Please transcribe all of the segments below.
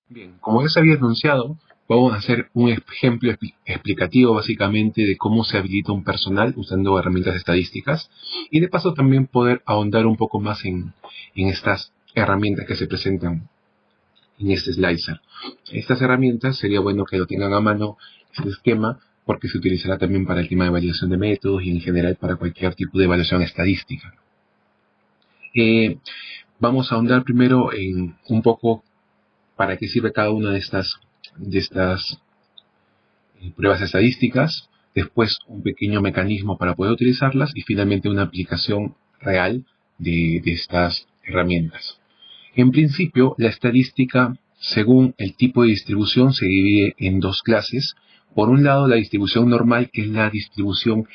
Bien, como ya se había anunciado, vamos a hacer un ejemplo explicativo básicamente de cómo se habilita un personal usando herramientas estadísticas y de paso también poder ahondar un poco más en estas herramientas que se presentan en este slicer. Estas herramientas sería bueno que lo tengan a mano este esquema porque se utilizará también para el tema de validación de métodos y en general para cualquier tipo de evaluación estadística. Vamos a ahondar primero en un poco para qué sirve cada una de estas pruebas estadísticas, después un pequeño mecanismo para poder utilizarlas y finalmente una aplicación real de estas herramientas. En principio, la estadística, según el tipo de distribución, se divide en dos clases. Por un lado, la distribución normal, que es la distribución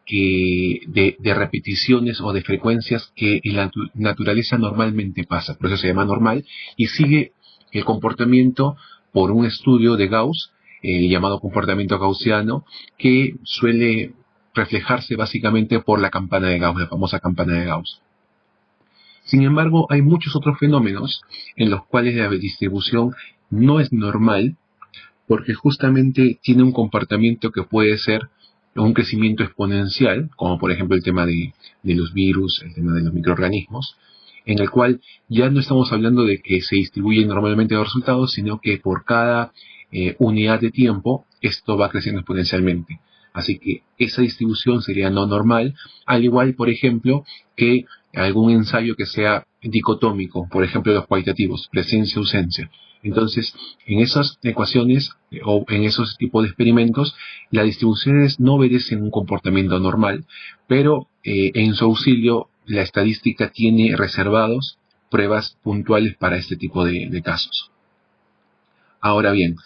de repeticiones o de frecuencias que en la naturaleza normalmente pasa. Por eso se llama normal y sigue el comportamiento por un estudio de Gauss, llamado comportamiento gaussiano, que suele reflejarse básicamente por la campana de Gauss, la famosa campana de Gauss. Sin embargo, hay muchos otros fenómenos en los cuales la distribución no es normal porque justamente tiene un comportamiento que puede ser un crecimiento exponencial, como por ejemplo el tema de los virus, el tema de los microorganismos, en el cual ya no estamos hablando de que se distribuyen normalmente los resultados, sino que por cada unidad de tiempo esto va creciendo exponencialmente. Así que esa distribución sería no normal, al igual, por ejemplo, que algún ensayo que sea dicotómico, por ejemplo los cualitativos, presencia-ausencia. Entonces, en esas ecuaciones o en esos tipos de experimentos, las distribuciones no obedecen un comportamiento normal, pero en su auxilio la estadística tiene reservados pruebas puntuales para este tipo de casos. Ahora bien,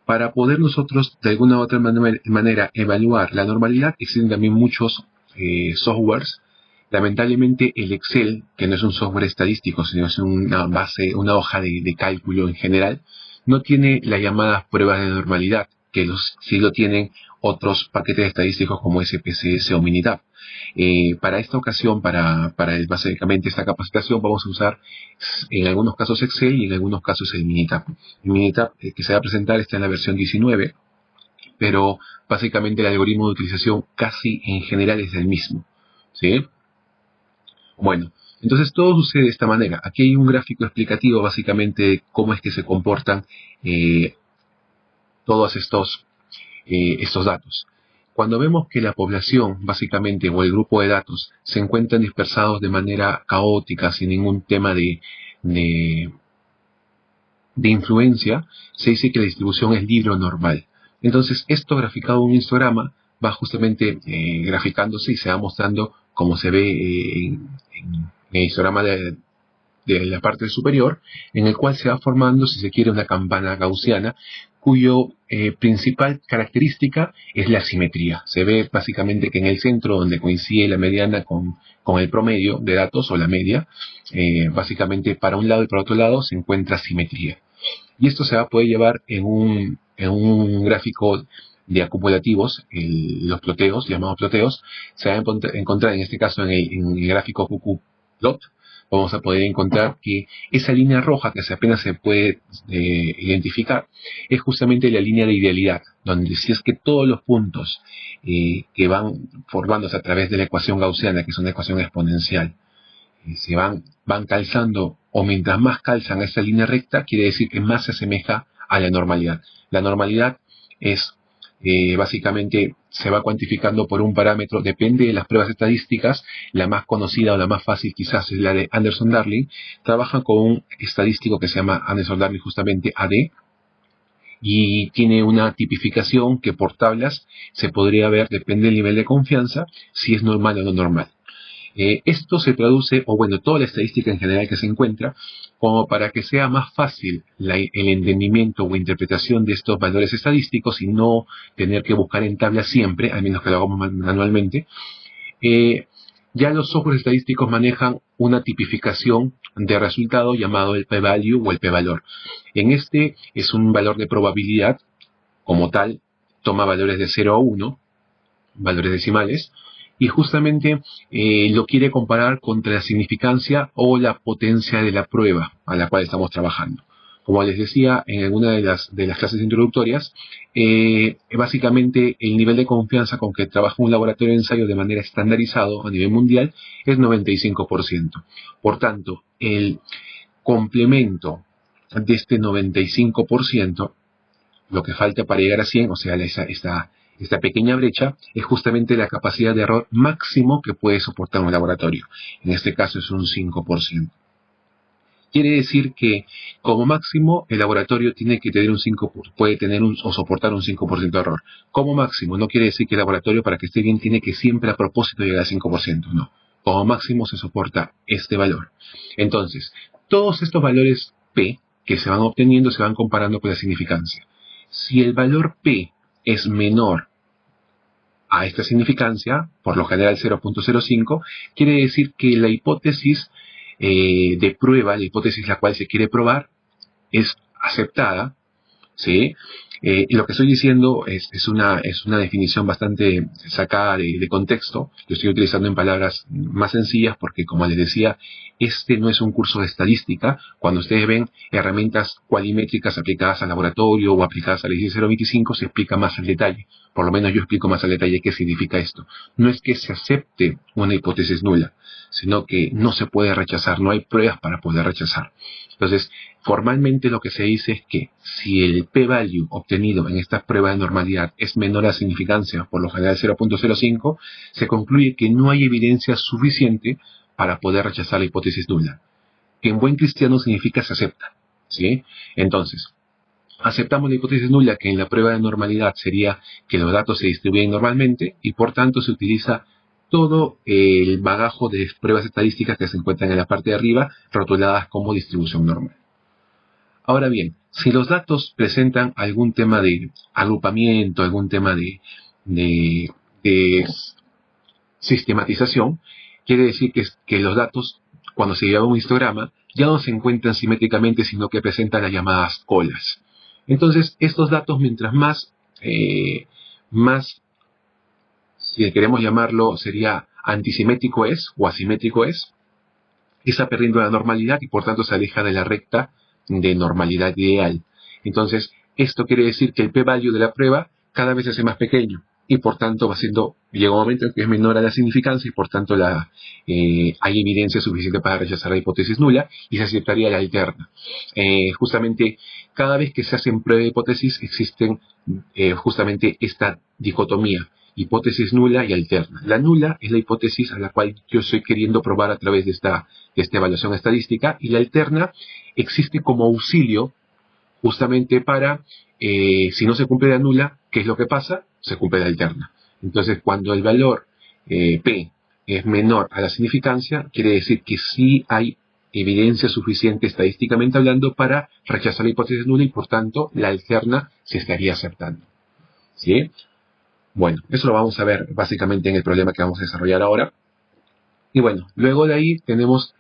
para poder nosotros de alguna u otra manera evaluar la normalidad, existen también muchos softwares. Lamentablemente el Excel, que no es un software estadístico, sino es una hoja de cálculo en general, no tiene las llamadas pruebas de normalidad, que sí lo tienen otros paquetes estadísticos como SPSS o Minitab. Para esta ocasión, para básicamente esta capacitación, vamos a usar en algunos casos Excel y en algunos casos el Minitab. El Minitab que se va a presentar está en la versión 19, pero básicamente el algoritmo de utilización casi en general es el mismo, ¿sí? Bueno, entonces todo sucede de esta manera. Aquí hay un gráfico explicativo básicamente de cómo es que se comportan todos estos datos. Cuando vemos que la población, básicamente, o el grupo de datos, se encuentran dispersados de manera caótica, sin ningún tema de influencia, se dice que la distribución es libre o normal. Entonces, esto graficado en un histograma va justamente graficándose y se va mostrando como se ve en el histograma de la parte superior, en el cual se va formando, si se quiere, una campana gaussiana, cuyo principal característica es la simetría. Se ve básicamente que en el centro, donde coincide la mediana con el promedio de datos o la media, básicamente para un lado y para otro lado se encuentra simetría. Y esto se va a poder llevar en un gráfico de acumulativos, los ploteos, llamados ploteos, se va a encontrar en este caso en el gráfico QQ-plot. Vamos a poder encontrar que esa línea roja que apenas se puede identificar es justamente la línea de idealidad, donde si es que todos los puntos que van formándose a través de la ecuación gaussiana, que es una ecuación exponencial, se van calzando, o mientras más calzan a esta línea recta, quiere decir que más se asemeja a la normalidad. La normalidad es básicamente se va cuantificando por un parámetro, depende de las pruebas estadísticas. La más conocida o la más fácil quizás es la de Anderson-Darling. Trabajan con un estadístico que se llama Anderson-Darling, justamente AD, y tiene una tipificación que por tablas se podría ver, depende del nivel de confianza, si es normal o no normal. Esto se traduce, o bueno, toda la estadística en general que se encuentra, como para que sea más fácil el entendimiento o interpretación de estos valores estadísticos y no tener que buscar en tablas siempre, al menos que lo hagamos manualmente. Ya los softwares estadísticos manejan una tipificación de resultado llamado el p-value o el p-valor. En este es un valor de probabilidad, como tal, toma valores de 0 a 1, valores decimales, y justamente lo quiere comparar contra la significancia o la potencia de la prueba a la cual estamos trabajando. Como les decía en alguna de las clases introductorias, básicamente el nivel de confianza con que trabaja un laboratorio de ensayo de manera estandarizado a nivel mundial es 95%. Por tanto, el complemento de este 95%, lo que falta para llegar a 100, o sea, esta pequeña brecha, es justamente la capacidad de error máximo que puede soportar un laboratorio. En este caso es un 5%. Quiere decir que, como máximo, el laboratorio tiene que tener puede tener o soportar un 5% de error. Como máximo, no quiere decir que el laboratorio, para que esté bien, tiene que siempre a propósito llegar al 5%. No. Como máximo se soporta este valor. Entonces, todos estos valores P que se van obteniendo se van comparando con la significancia. Si el valor P es menor a esta significancia, por lo general 0.05, quiere decir que la hipótesis de prueba, la hipótesis la cual se quiere probar, es aceptada, ¿sí? Y lo que estoy diciendo es una definición bastante sacada de contexto. Lo estoy utilizando en palabras más sencillas porque, como les decía, este no es un curso de estadística. Cuando ustedes ven herramientas cualimétricas aplicadas al laboratorio o aplicadas a la IEC 025, se explica más al detalle. Por lo menos yo explico más al detalle qué significa esto. No es que se acepte una hipótesis nula, sino que no se puede rechazar, no hay pruebas para poder rechazar. Entonces, formalmente lo que se dice es que si el p-value obtenido en estas pruebas de normalidad es menor a la significancia, por lo general 0.05, se concluye que no hay evidencia suficiente para poder rechazar la hipótesis nula, que en buen cristiano significa se acepta, ¿sí? Entonces, aceptamos la hipótesis nula, que en la prueba de normalidad sería que los datos se distribuyen normalmente y por tanto se utiliza todo el bagajo de pruebas estadísticas que se encuentran en la parte de arriba, rotuladas como distribución normal. Ahora bien, si los datos presentan algún tema de agrupamiento, algún tema de sistematización, quiere decir que los datos, cuando se lleva un histograma, ya no se encuentran simétricamente, sino que presentan las llamadas colas. Entonces, estos datos, mientras más, si queremos llamarlo, sería antisimétrico es o asimétrico es, está perdiendo la normalidad y por tanto se aleja de la recta de normalidad ideal. Entonces, esto quiere decir que el p-value de la prueba cada vez se hace más pequeño y por tanto llega un momento en que es menor a la significancia y por tanto hay evidencia suficiente para rechazar la hipótesis nula y se aceptaría la alterna. Justamente cada vez que se hacen pruebas de hipótesis existen justamente esta dicotomía: hipótesis nula y alterna. La nula es la hipótesis a la cual yo estoy queriendo probar a través de esta evaluación estadística, y la alterna existe como auxilio justamente para, si no se cumple la nula, ¿qué es lo que pasa? Se cumple la alterna. Entonces, cuando el valor P es menor a la significancia, quiere decir que sí hay evidencia suficiente estadísticamente hablando para rechazar la hipótesis nula y por tanto la alterna se estaría aceptando. ¿Sí? Bueno, eso lo vamos a ver básicamente en el problema que vamos a desarrollar ahora. Y bueno, luego de ahí tenemos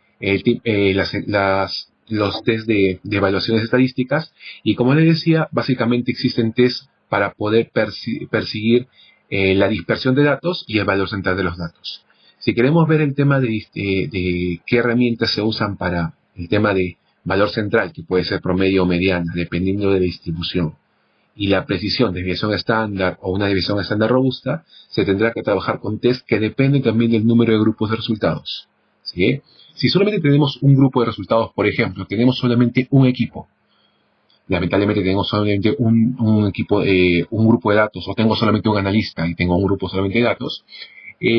los test de evaluaciones estadísticas, y como les decía, básicamente existen test para poder perseguir la dispersión de datos y el valor central de los datos. Si queremos ver el tema de qué herramientas se usan para el tema de valor central, que puede ser promedio o mediana, dependiendo de la distribución, y la precisión de desviación estándar o una desviación estándar robusta, se tendrá que trabajar con test que dependen también del número de grupos de resultados. ¿Sí? Si solamente tenemos un grupo de resultados, por ejemplo, tenemos solamente un equipo, lamentablemente tenemos solamente un grupo de datos, o tengo solamente un analista y tengo un grupo solamente de datos,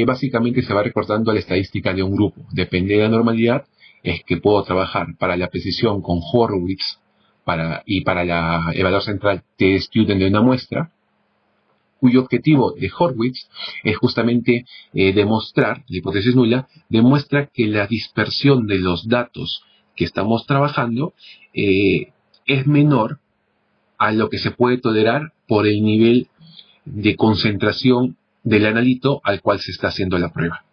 básicamente se va recortando a la estadística de un grupo. Depende de la normalidad, es que puedo trabajar para la precisión con Horowitz y para la evaluación central t-student de una muestra, cuyo objetivo de Horowitz es justamente demostrar, la hipótesis nula, demuestra que la dispersión de los datos que estamos trabajando es menor a lo que se puede tolerar por el nivel de concentración del analito al cual se está haciendo la prueba.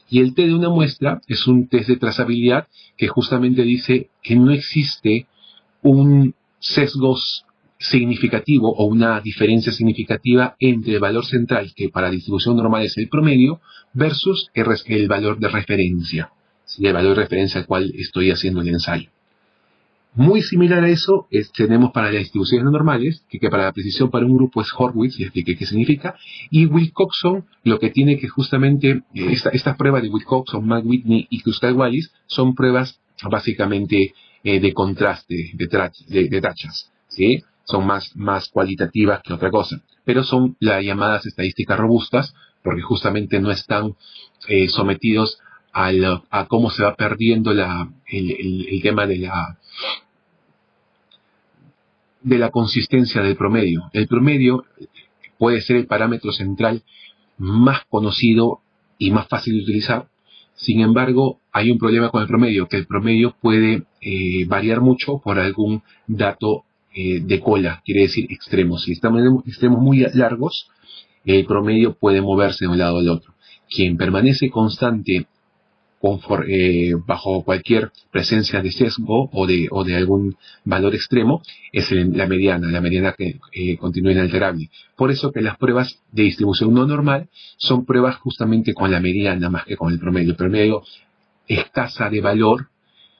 Y el T de una muestra es un test de trazabilidad que justamente dice que no existe un sesgo significativo o una diferencia significativa entre el valor central, que para distribución normal es el promedio, versus el valor de referencia, ¿sí? El valor de referencia al cual estoy haciendo el ensayo. Muy similar a eso tenemos para las distribuciones no normales, que para la precisión para un grupo es Horwitz, y expliqué qué significa, y Wilcoxon lo que tiene que justamente, estas pruebas de Wilcoxon, McWhitney y Kruskal-Wallis son pruebas básicamente de contraste, de tachas, ¿sí? Son más cualitativas que otra cosa, pero son las llamadas estadísticas robustas, porque justamente no están sometidos a cómo se va perdiendo el tema de la consistencia del promedio. El promedio puede ser el parámetro central más conocido y más fácil de utilizar. Sin embargo, hay un problema con el promedio, que el promedio puede variar mucho por algún dato de cola, quiere decir extremos. Si estamos en extremos muy largos, el promedio puede moverse de un lado al otro. Quien permanece constante bajo cualquier presencia de sesgo o de algún valor extremo es la mediana que continúa inalterable. Por eso que las pruebas de distribución no normal son pruebas justamente con la mediana más que con el promedio. El promedio es tasa de valor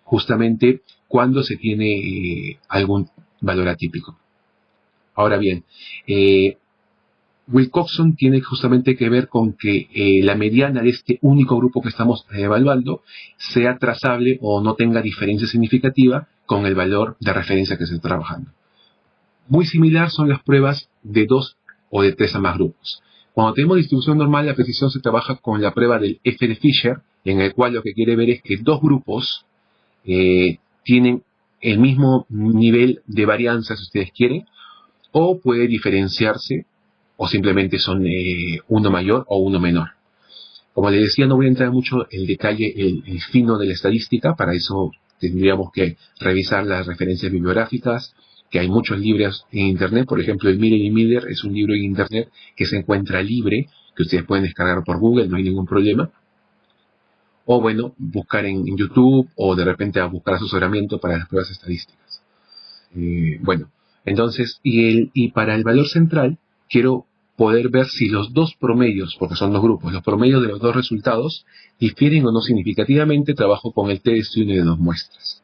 justamente cuando se tiene algún valor atípico. Ahora bien, Wilcoxon tiene justamente que ver con que la mediana de este único grupo que estamos evaluando sea trazable o no tenga diferencia significativa con el valor de referencia que se está trabajando. Muy similar son las pruebas de 2 o de 3 a más grupos. Cuando tenemos distribución normal, la precisión se trabaja con la prueba del F de Fisher, en el cual lo que quiere ver es que dos grupos tienen el mismo nivel de varianza, si ustedes quieren, o puede diferenciarse o simplemente son uno mayor o uno menor. Como les decía, no voy a entrar mucho en detalle el fino de la estadística, para eso tendríamos que revisar las referencias bibliográficas, que hay muchos libros en internet. Por ejemplo, el Miller y Miller es un libro en internet que se encuentra libre, que ustedes pueden descargar por Google, no hay ningún problema. O bueno, buscar en YouTube, o de repente a buscar asesoramiento para las pruebas estadísticas. Bueno, entonces, y para el valor central, quiero poder ver si los dos promedios, porque son dos grupos, los promedios de los dos resultados difieren o no significativamente. Trabajo con el test de dos muestras.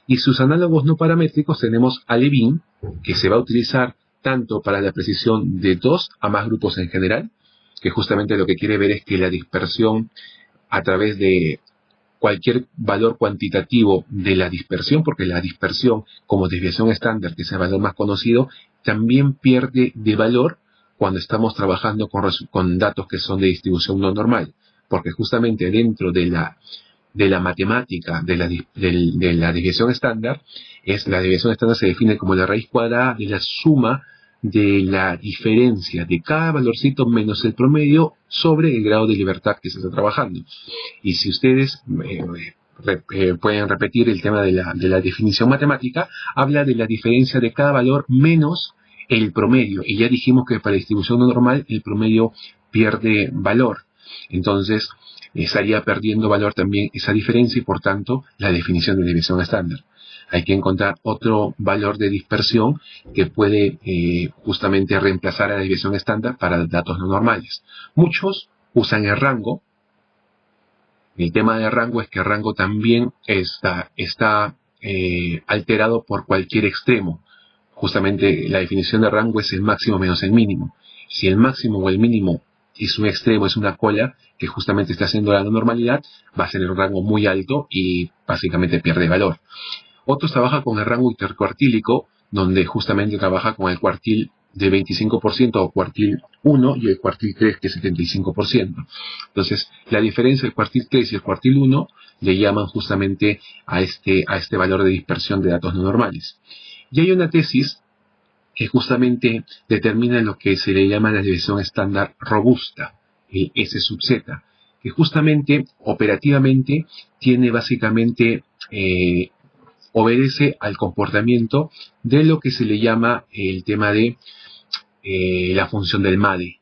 Y sus análogos no paramétricos tenemos a Levin, que se va a utilizar tanto para la precisión de 2 a más grupos en general, que justamente lo que quiere ver es que la dispersión a través de cualquier valor cuantitativo de la dispersión, porque la dispersión como desviación estándar, que es el valor más conocido, también pierde de valor cuando estamos trabajando con datos que son de distribución no normal, porque justamente dentro de la matemática de la desviación estándar, la desviación estándar se define como la raíz cuadrada de la suma de la diferencia de cada valorcito menos el promedio sobre el grado de libertad que se está trabajando. Y si ustedes pueden repetir el tema de la definición matemática, habla de la diferencia de cada valor menos el promedio. Y ya dijimos que para la distribución no normal el promedio pierde valor. Entonces estaría perdiendo valor también esa diferencia y por tanto la definición de desviación estándar. Hay que encontrar otro valor de dispersión que puede justamente reemplazar a la desviación estándar para datos no normales. Muchos usan el rango. El tema del rango es que el rango también está alterado por cualquier extremo. Justamente la definición de rango es el máximo menos el mínimo. Si el máximo o el mínimo es un extremo, es una cola que justamente está haciendo la no normalidad, va a ser un rango muy alto y básicamente pierde valor. Otros trabajan con el rango intercuartílico, donde justamente trabaja con el cuartil de 25% o cuartil 1 y el cuartil 3 que es 75%. Entonces, la diferencia del cuartil 3 y el cuartil 1 le llaman justamente a este valor de dispersión de datos no normales. Y hay una tesis que justamente determina lo que se le llama la desviación estándar robusta, el S sub Z, que justamente operativamente tiene básicamente obedece al comportamiento de lo que se le llama el tema de la función del MADE.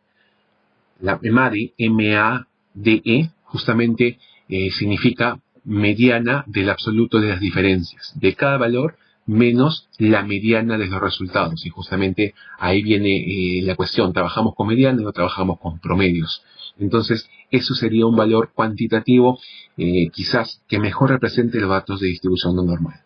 La MADE, M-A-D-E, justamente significa mediana del absoluto de las diferencias, de cada valor menos la mediana de los resultados. Y justamente ahí viene la cuestión, ¿trabajamos con medianas o trabajamos con promedios? Entonces, eso sería un valor cuantitativo quizás que mejor represente los datos de distribución no normal.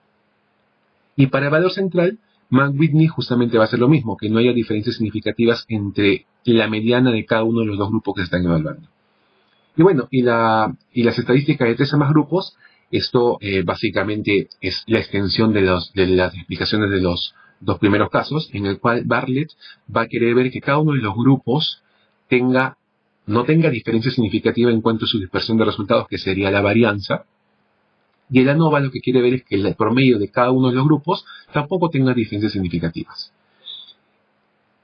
Y para el valor central, Mann-Whitney justamente va a ser lo mismo, que no haya diferencias significativas entre la mediana de cada uno de los dos grupos que se están evaluando. Y bueno, y las estadísticas de 3 a más grupos, esto básicamente es la extensión de las explicaciones de los dos primeros casos, en el cual Bartlett va a querer ver que cada uno de los grupos no tenga diferencia significativa en cuanto a su dispersión de resultados, que sería la varianza. Y el ANOVA lo que quiere ver es que el promedio de cada uno de los grupos tampoco tenga diferencias significativas.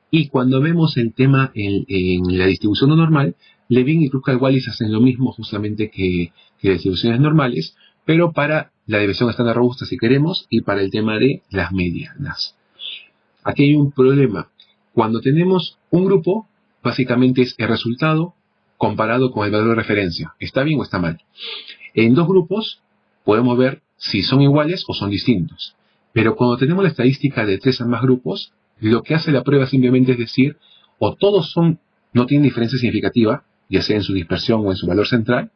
Y cuando vemos el tema en la distribución no normal, Levin y Kruskal-Wallis hacen lo mismo justamente que las distribuciones normales, pero para la desviación estándar robusta, si queremos, y para el tema de las medianas. Aquí hay un problema. Cuando tenemos un grupo, básicamente es el resultado comparado con el valor de referencia. ¿Está bien o está mal? En dos grupos podemos ver si son iguales o son distintos. Pero cuando tenemos la estadística de 3 a más grupos, lo que hace la prueba simplemente es decir, o todos no tienen diferencia significativa, ya sea en su dispersión o en su valor central,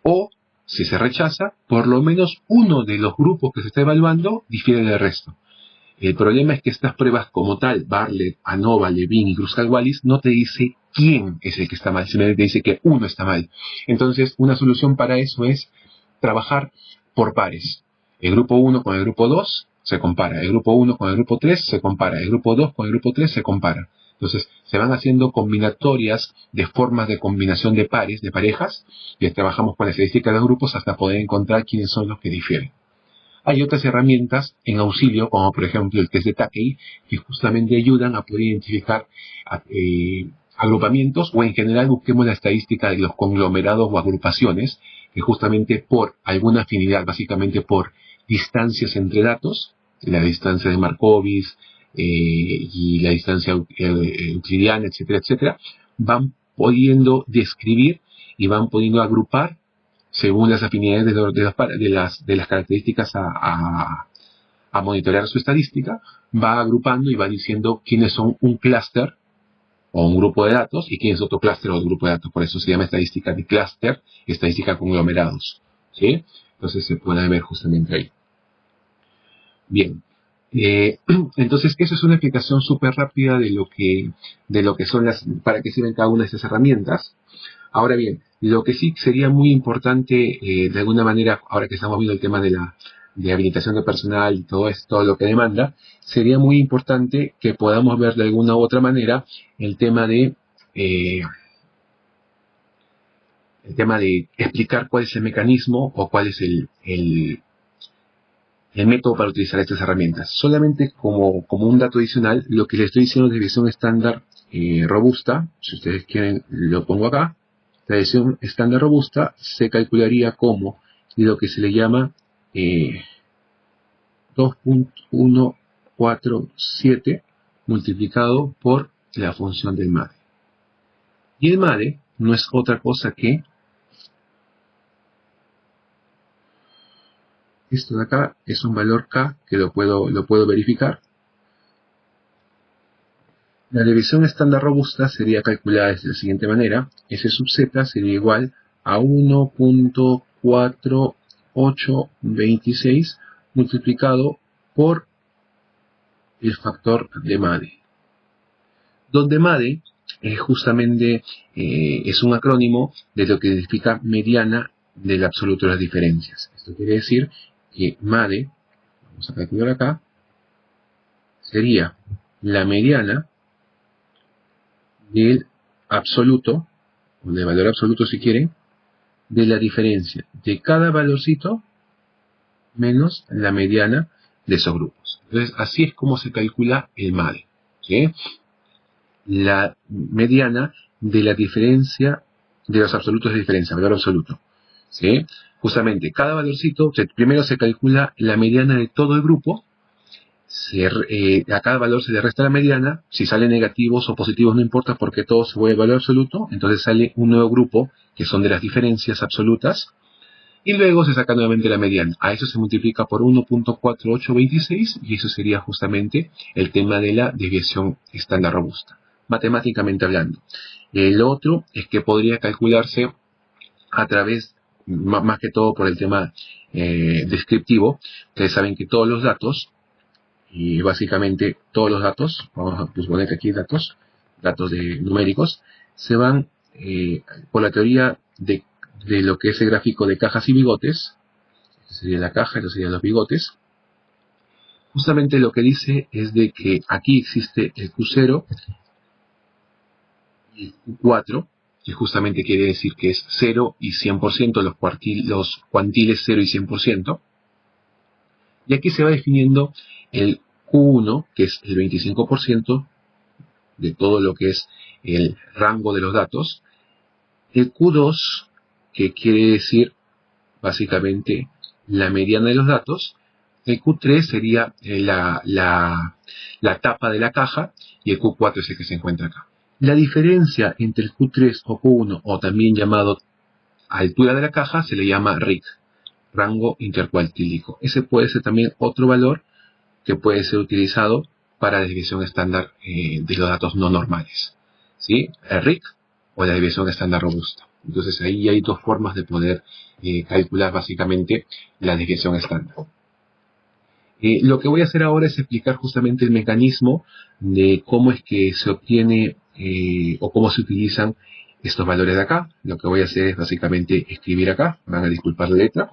o, si se rechaza, por lo menos uno de los grupos que se está evaluando difiere del resto. El problema es que estas pruebas como tal, Bartlett, ANOVA, Levin y Kruskal-Wallis, no te dice quién es el que está mal, simplemente te dice que uno está mal. Entonces, una solución para eso es trabajar por pares. El grupo 1 con el grupo 2 se compara, el grupo 1 con el grupo 3 se compara, el grupo 2 con el grupo 3 se compara. Entonces, se van haciendo combinatorias de formas de combinación de pares, de parejas, y trabajamos con la estadística de los grupos hasta poder encontrar quiénes son los que difieren. Hay otras herramientas en auxilio, como por ejemplo el test de Takei, que justamente ayudan a poder identificar agrupamientos, o en general busquemos la estadística de los conglomerados o agrupaciones, que justamente por alguna afinidad, básicamente por distancias entre datos, la distancia de Markowitz y la distancia euclidiana, etcétera, etcétera, van pudiendo describir y van pudiendo agrupar según las afinidades de las características a monitorear su estadística, va agrupando y va diciendo quiénes son un clúster o un grupo de datos y quién es otro clúster o grupo de datos. Por eso se llama estadística de clúster, estadística de conglomerados, ¿sí? Entonces se puede ver justamente ahí. Bien. Entonces, eso es una explicación súper rápida de lo que son para qué sirven cada una de estas herramientas. Ahora bien, lo que sí sería muy importante, de alguna manera, ahora que estamos viendo el tema de habilitación de personal y todo esto, todo lo que demanda, sería muy importante que podamos ver de alguna u otra manera el tema de explicar cuál es el mecanismo o cuál es el método para utilizar estas herramientas. Solamente como un dato adicional, lo que les estoy diciendo de desviación estándar robusta, si ustedes quieren lo pongo acá. La desviación estándar robusta se calcularía como lo que se le llama 2.147 multiplicado por la función del MADE. Y el MADE no es otra cosa que esto de acá, es un valor K que lo puedo verificar. La desviación estándar robusta sería calculada de la siguiente manera. S sub z sería igual a 1.4826 multiplicado por el factor de MADE. Donde MADE es justamente es un acrónimo de lo que significa mediana del absoluto de las diferencias. Esto quiere decir que MADE, vamos a calcular acá, sería la mediana del absoluto, o del valor absoluto si quieren, de la diferencia de cada valorcito menos la mediana de esos grupos. Entonces, así es como se calcula el MADE, ¿sí? La mediana de la diferencia de los absolutos de diferencia, valor absoluto, ¿sí? Justamente, cada valorcito, primero se calcula la mediana de todo el grupo, a cada valor se le resta la mediana, si salen negativos o positivos no importa porque todo se vuelve valor absoluto, entonces sale un nuevo grupo que son de las diferencias absolutas, y luego se saca nuevamente la mediana. A eso se multiplica por 1.4826 y eso sería justamente el tema de la desviación estándar robusta, matemáticamente hablando. El otro es que podría calcularse a través, más que todo por el tema descriptivo. Ustedes saben que todos los datos y básicamente todos los datos, vamos a suponer que aquí datos numéricos, se van por la teoría de lo que es el gráfico de cajas y bigotes. Esta sería la caja, estos serían los bigotes. Justamente lo que dice es de que aquí existe el Q0 y el Q4, que justamente quiere decir que es 0 y 100%, los cuantiles 0 y 100%. Y aquí se va definiendo el Q1, que es el 25% de todo lo que es el rango de los datos. El Q2, que quiere decir básicamente la mediana de los datos. El Q3 sería la tapa de la caja y el Q4 es el que se encuentra acá. La diferencia entre el Q3 o Q1, o también llamado altura de la caja, se le llama RIC, rango intercuartílico. Ese puede ser también otro valor que puede ser utilizado para la desviación estándar de los datos no normales, ¿sí? El RIC o la desviación estándar robusta. Entonces ahí hay dos formas de poder calcular básicamente la desviación estándar. Lo que voy a hacer ahora es explicar justamente el mecanismo de cómo es que se obtiene o cómo se utilizan estos valores de acá. Lo que voy a hacer es básicamente escribir acá, van a disculpar la letra.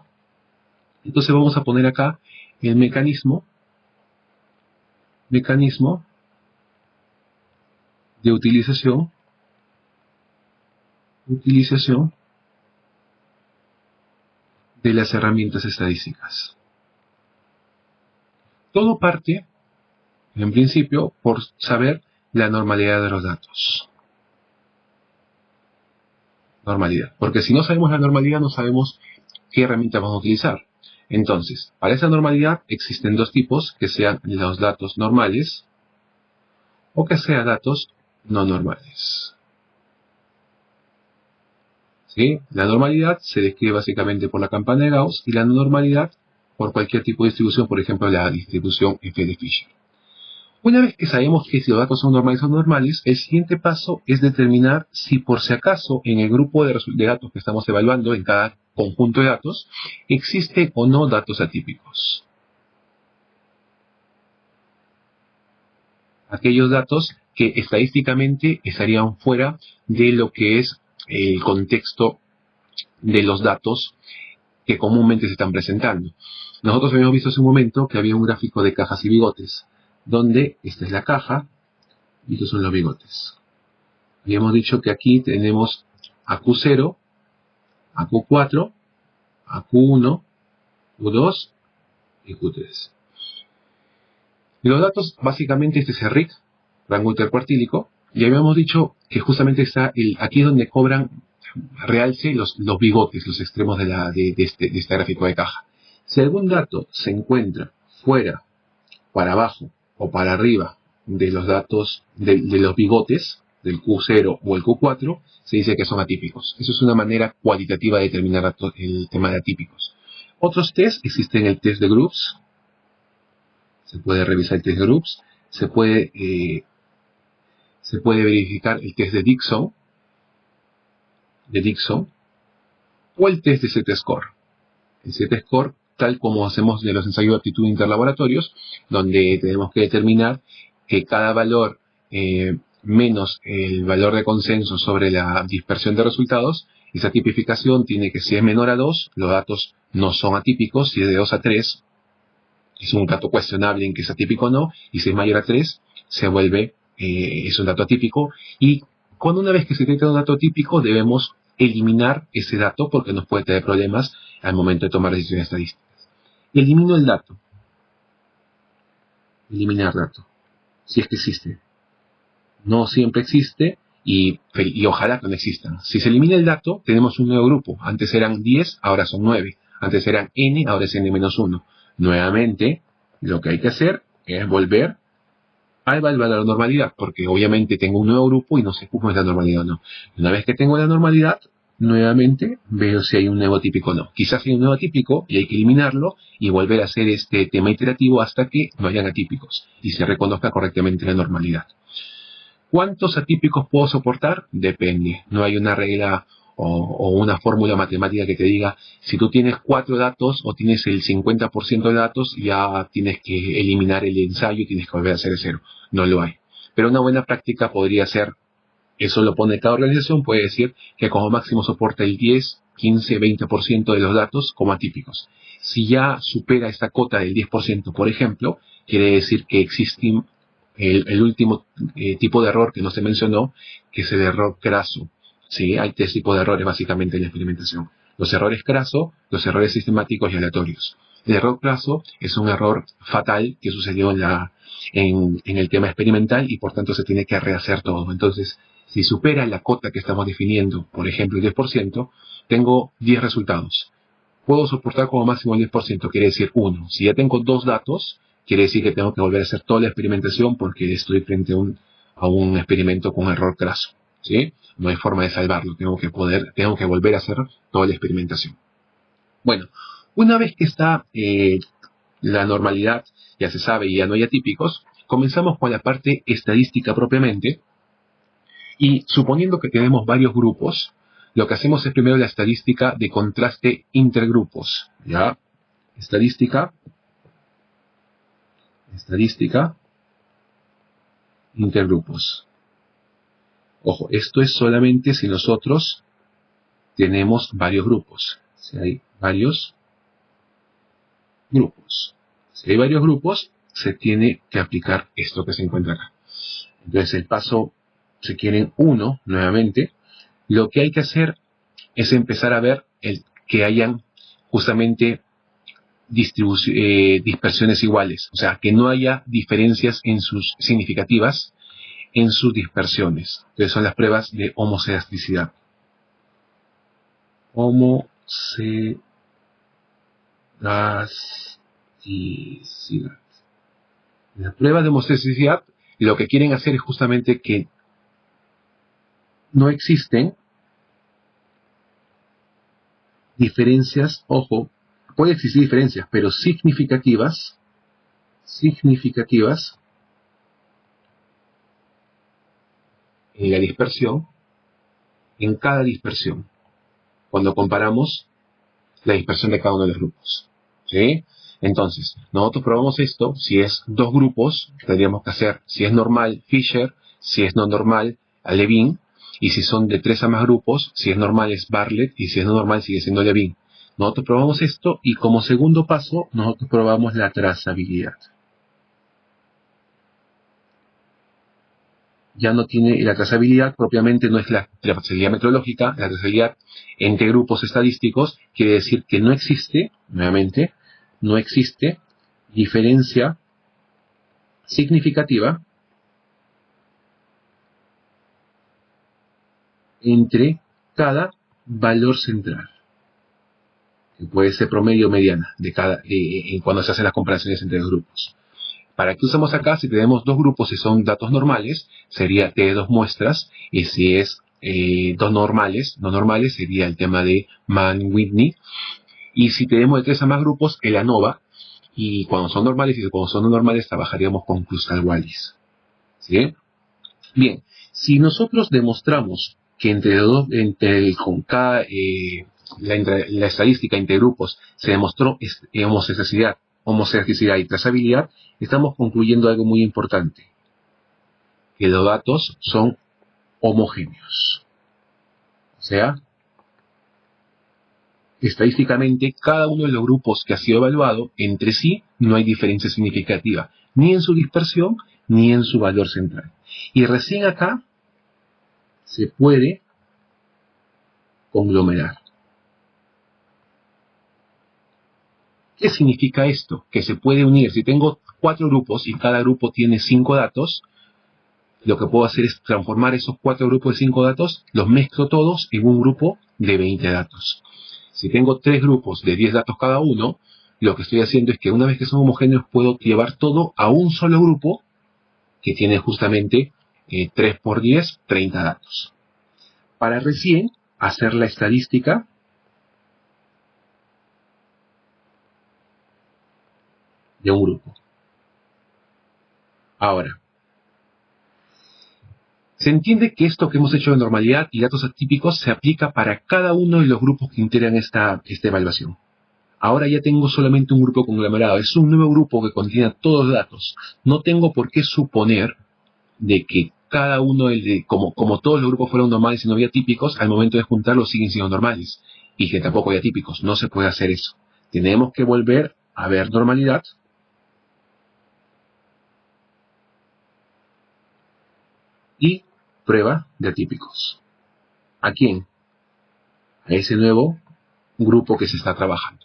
Entonces vamos a poner acá el mecanismo de utilización de las herramientas estadísticas. Todo parte, en principio, por saber la normalidad de los datos. Normalidad. Porque si no sabemos la normalidad, no sabemos qué herramienta vamos a utilizar. Entonces, para esa normalidad existen dos tipos, que sean los datos normales o que sean datos no normales. ¿Sí? La normalidad se describe básicamente por la campana de Gauss y la no normalidad por cualquier tipo de distribución, por ejemplo la distribución F de Fisher. Una vez que sabemos que si los datos son normales o no normales, el siguiente paso es determinar si por si acaso en el grupo de datos que estamos evaluando, en cada conjunto de datos, existen o no datos atípicos. Aquellos datos que estadísticamente estarían fuera de lo que es el contexto de los datos que comúnmente se están presentando. Nosotros habíamos visto hace un momento que había un gráfico de cajas y bigotes, donde esta es la caja y estos son los bigotes. Habíamos dicho que aquí tenemos a Q0, a Q4, a Q1, Q2 y Q3. Y los datos, básicamente este es el RIC, rango intercuartílico, y habíamos dicho que justamente está aquí es donde cobran realce los bigotes, los extremos de este gráfico de caja. Si algún dato se encuentra fuera, para abajo o para arriba de los datos de los bigotes, del Q0 o el Q4, se dice que son atípicos. Eso es una manera cualitativa de determinar el tema de atípicos. Otros test, existen el test de groups, se puede revisar el test de groups, se puede verificar el test de Dixon, o el test de Z-score. El Z-score, tal como hacemos de los ensayos de aptitud interlaboratorios, donde tenemos que determinar que cada valor menos el valor de consenso sobre la dispersión de resultados, esa tipificación tiene que ser menor a 2, los datos no son atípicos, si es de 2 a 3, es un dato cuestionable en que es atípico o no, y si es mayor a 3, se vuelve, es un dato atípico, y cuando una vez que se detecta un dato atípico, debemos eliminar ese dato porque nos puede traer problemas al momento de tomar decisiones estadísticas. Elimino el dato. Eliminar dato. Si es que existe. No siempre existe y ojalá que no existan. Si se elimina el dato, tenemos un nuevo grupo. Antes eran 10, ahora son 9. Antes eran n, ahora es n-1. Nuevamente, lo que hay que hacer es volver a evaluar la normalidad, porque obviamente tengo un nuevo grupo y no sé cómo es la normalidad o no. Una vez que tengo la normalidad, nuevamente veo si hay un nuevo típico o no. Quizás hay un nuevo atípico y hay que eliminarlo y volver a hacer este tema iterativo hasta que no hayan atípicos y se reconozca correctamente la normalidad. ¿Cuántos atípicos puedo soportar? Depende. No hay una regla o una fórmula matemática que te diga, si tú tienes 4 datos o tienes el 50% de datos, ya tienes que eliminar el ensayo y tienes que volver a hacer de cero. No lo hay. Pero una buena práctica podría ser, eso lo pone cada organización, puede decir que como máximo soporta el 10, 15, 20% de los datos como atípicos. Si ya supera esta cota del 10%, por ejemplo, quiere decir que existe el último tipo de error que no se mencionó, que es el error craso. Sí, hay 3 tipos de errores básicamente en la experimentación. Los errores craso, los errores sistemáticos y aleatorios. El error craso es un error fatal que sucedió en el tema experimental y por tanto se tiene que rehacer todo. Entonces, si supera la cota que estamos definiendo, por ejemplo el 10%, tengo 10 resultados. Puedo soportar como máximo el 10%, quiere decir 1. Si ya tengo 2 datos, quiere decir que tengo que volver a hacer toda la experimentación porque estoy frente a un experimento con error craso. ¿Sí? No hay forma de salvarlo, tengo que volver a hacer toda la experimentación. Bueno, una vez que está la normalidad, ya se sabe y ya no hay atípicos, comenzamos con la parte estadística propiamente. Y suponiendo que tenemos varios grupos, lo que hacemos es primero la estadística de contraste intergrupos. ¿Ya? Estadística intergrupos. Ojo, esto es solamente si nosotros tenemos varios grupos. Si hay varios grupos. Si hay varios grupos, se tiene que aplicar esto que se encuentra acá. Entonces el paso, si quieren, 1, nuevamente, lo que hay que hacer es empezar a ver que hayan justamente dispersiones iguales, o sea, que no haya diferencias significativas en sus dispersiones. Entonces son las pruebas de homocedasticidad. Homocedasticidad. Las pruebas de homocedasticidad lo que quieren hacer es justamente que no existen diferencias, ojo, puede existir diferencias, pero significativas en la dispersión, en cada dispersión, cuando comparamos la dispersión de cada uno de los grupos. ¿Sí? Entonces, nosotros probamos esto, si es 2 grupos, tendríamos que hacer, si es normal, Fisher, si es no normal, Levin, y si son de 3 a más grupos, si es normal es Bartlett, y si es no normal sigue siendo Levin. Nosotros probamos esto, y como segundo paso, nosotros probamos la trazabilidad. Ya no tiene la trazabilidad, propiamente no es la trazabilidad metodológica, la trazabilidad entre grupos estadísticos quiere decir que no existe, nuevamente, no existe diferencia significativa entre cada valor central, que puede ser promedio o mediana, de cuando se hacen las comparaciones entre los grupos. ¿Para qué usamos acá? Si tenemos 2 grupos y son datos normales, sería T de 2 muestras, y si es 2 normales, no normales, sería el tema de Mann-Whitney. Y si tenemos de 3 a más grupos, el ANOVA, y cuando son normales y cuando son no normales, trabajaríamos con Kruskal-Wallis. ¿Sí? Bien, si nosotros demostramos que con cada, la estadística entre grupos se demostró homocedasticidad y trazabilidad, estamos concluyendo algo muy importante, que los datos son homogéneos. O sea, estadísticamente, cada uno de los grupos que ha sido evaluado, entre sí, no hay diferencia significativa, ni en su dispersión, ni en su valor central. Y recién acá se puede conglomerar. ¿Qué significa esto? Que se puede unir. Si tengo 4 grupos y cada grupo tiene 5 datos, lo que puedo hacer es transformar esos 4 grupos de 5 datos, los mezclo todos en un grupo de 20 datos. Si tengo 3 grupos de 10 datos cada uno, lo que estoy haciendo es que una vez que son homogéneos puedo llevar todo a un solo grupo que tiene justamente 3 por 10, 30 datos. Para recién hacer la estadística de un grupo. Ahora, Se entiende que esto que hemos hecho de normalidad y datos atípicos se aplica para cada uno de los grupos que integran esta evaluación. Ahora ya tengo solamente un grupo conglomerado. Es un nuevo grupo que contiene todos los datos. No tengo por qué suponer de que cada uno, como todos los grupos fueron normales y no había típicos, al momento de juntarlos siguen siendo normales. Y que tampoco había típicos. No se puede hacer eso. Tenemos que volver a ver normalidad. Y prueba de atípicos. ¿A quién? A ese nuevo grupo que se está trabajando.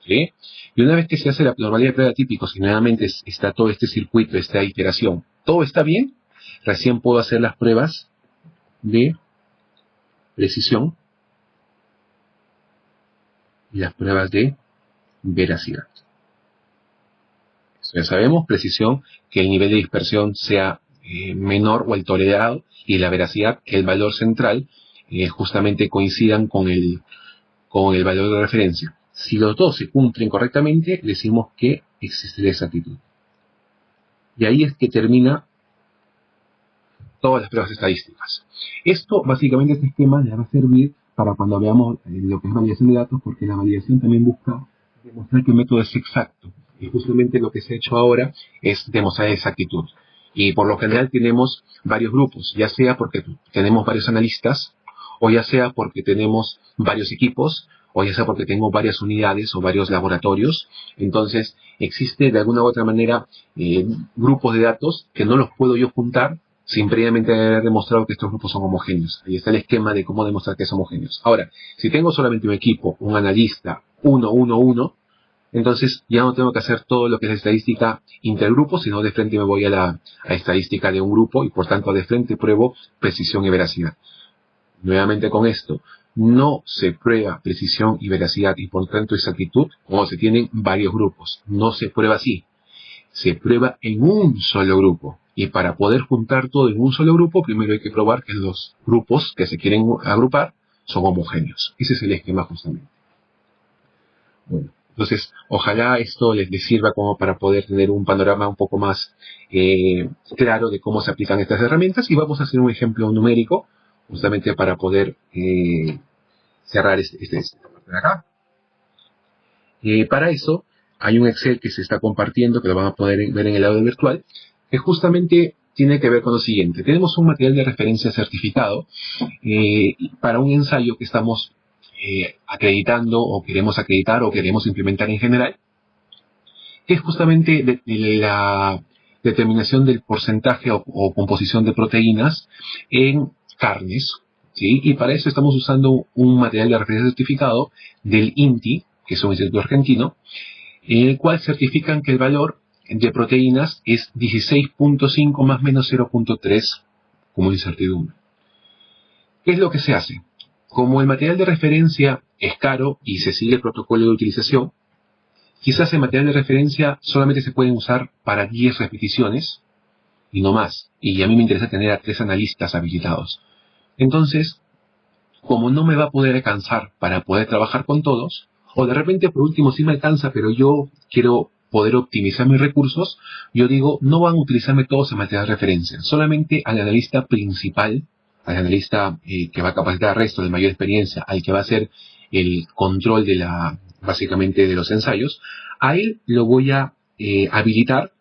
¿Sí? Y una vez que se hace la normalidad de prueba de atípicos y nuevamente está todo este circuito, esta iteración, todo está bien, recién puedo hacer las pruebas de precisión y las pruebas de veracidad. Ya sabemos, precisión, que el nivel de dispersión sea menor o el tolerado, y la veracidad, que el valor central justamente coincidan con el valor de referencia. Si los dos se cumplen correctamente, decimos que existe la exactitud. Y ahí es que termina todas las pruebas estadísticas. Esto, básicamente, este esquema les va a servir para cuando veamos lo que es validación de datos, porque la validación también busca demostrar que el método es exacto. Y justamente lo que se ha hecho ahora es demostrar exactitud. Y por lo general tenemos varios grupos, ya sea porque tenemos varios analistas, o ya sea porque tenemos varios equipos, o ya sea porque tengo varias unidades o varios laboratorios. Entonces, existe de alguna u otra manera grupos de datos que no los puedo yo juntar sin previamente haber demostrado que estos grupos son homogéneos. Ahí está el esquema de cómo demostrar que son homogéneos. Ahora, si tengo solamente un equipo, un analista, 1, 1, 1, entonces ya no tengo que hacer todo lo que es estadística intergrupo, sino de frente me voy a la estadística de un grupo y por tanto de frente pruebo precisión y veracidad. Nuevamente con esto, no se prueba precisión y veracidad y por tanto exactitud cuando se tienen varios grupos. No se prueba así. Se prueba en un solo grupo. Y para poder juntar todo en un solo grupo, primero hay que probar que los grupos que se quieren agrupar son homogéneos. Ese es el esquema justamente. Bueno, entonces ojalá esto les sirva como para poder tener un panorama un poco más claro de cómo se aplican estas herramientas. Y vamos a hacer un ejemplo numérico justamente para poder cerrar esta parte de acá. Para eso hay un Excel que se está compartiendo, que lo van a poder ver en el audio virtual, que justamente tiene que ver con lo siguiente. Tenemos un material de referencia certificado para un ensayo que estamos acreditando o queremos acreditar o queremos implementar en general, que es justamente de la determinación del porcentaje o composición de proteínas en carnes, ¿sí? Y para eso estamos usando un material de referencia certificado del INTI, que es un instituto argentino, en el cual certifican que el valor de proteínas es 16.5 más menos 0.3 como incertidumbre. ¿Qué es lo que se hace? Como el material de referencia es caro y se sigue el protocolo de utilización, quizás el material de referencia solamente se puede usar para 10 repeticiones y no más. Y a mí me interesa tener a 3 analistas habilitados. Entonces, como no me va a poder alcanzar para poder trabajar con todos, o de repente por último sí me alcanza, pero yo quiero poder optimizar mis recursos, yo digo, no van a utilizarme todos en material de referencia, solamente al analista principal, al analista que va a capacitar al resto de mayor experiencia, al que va a hacer el control básicamente de los ensayos, a él lo voy a habilitar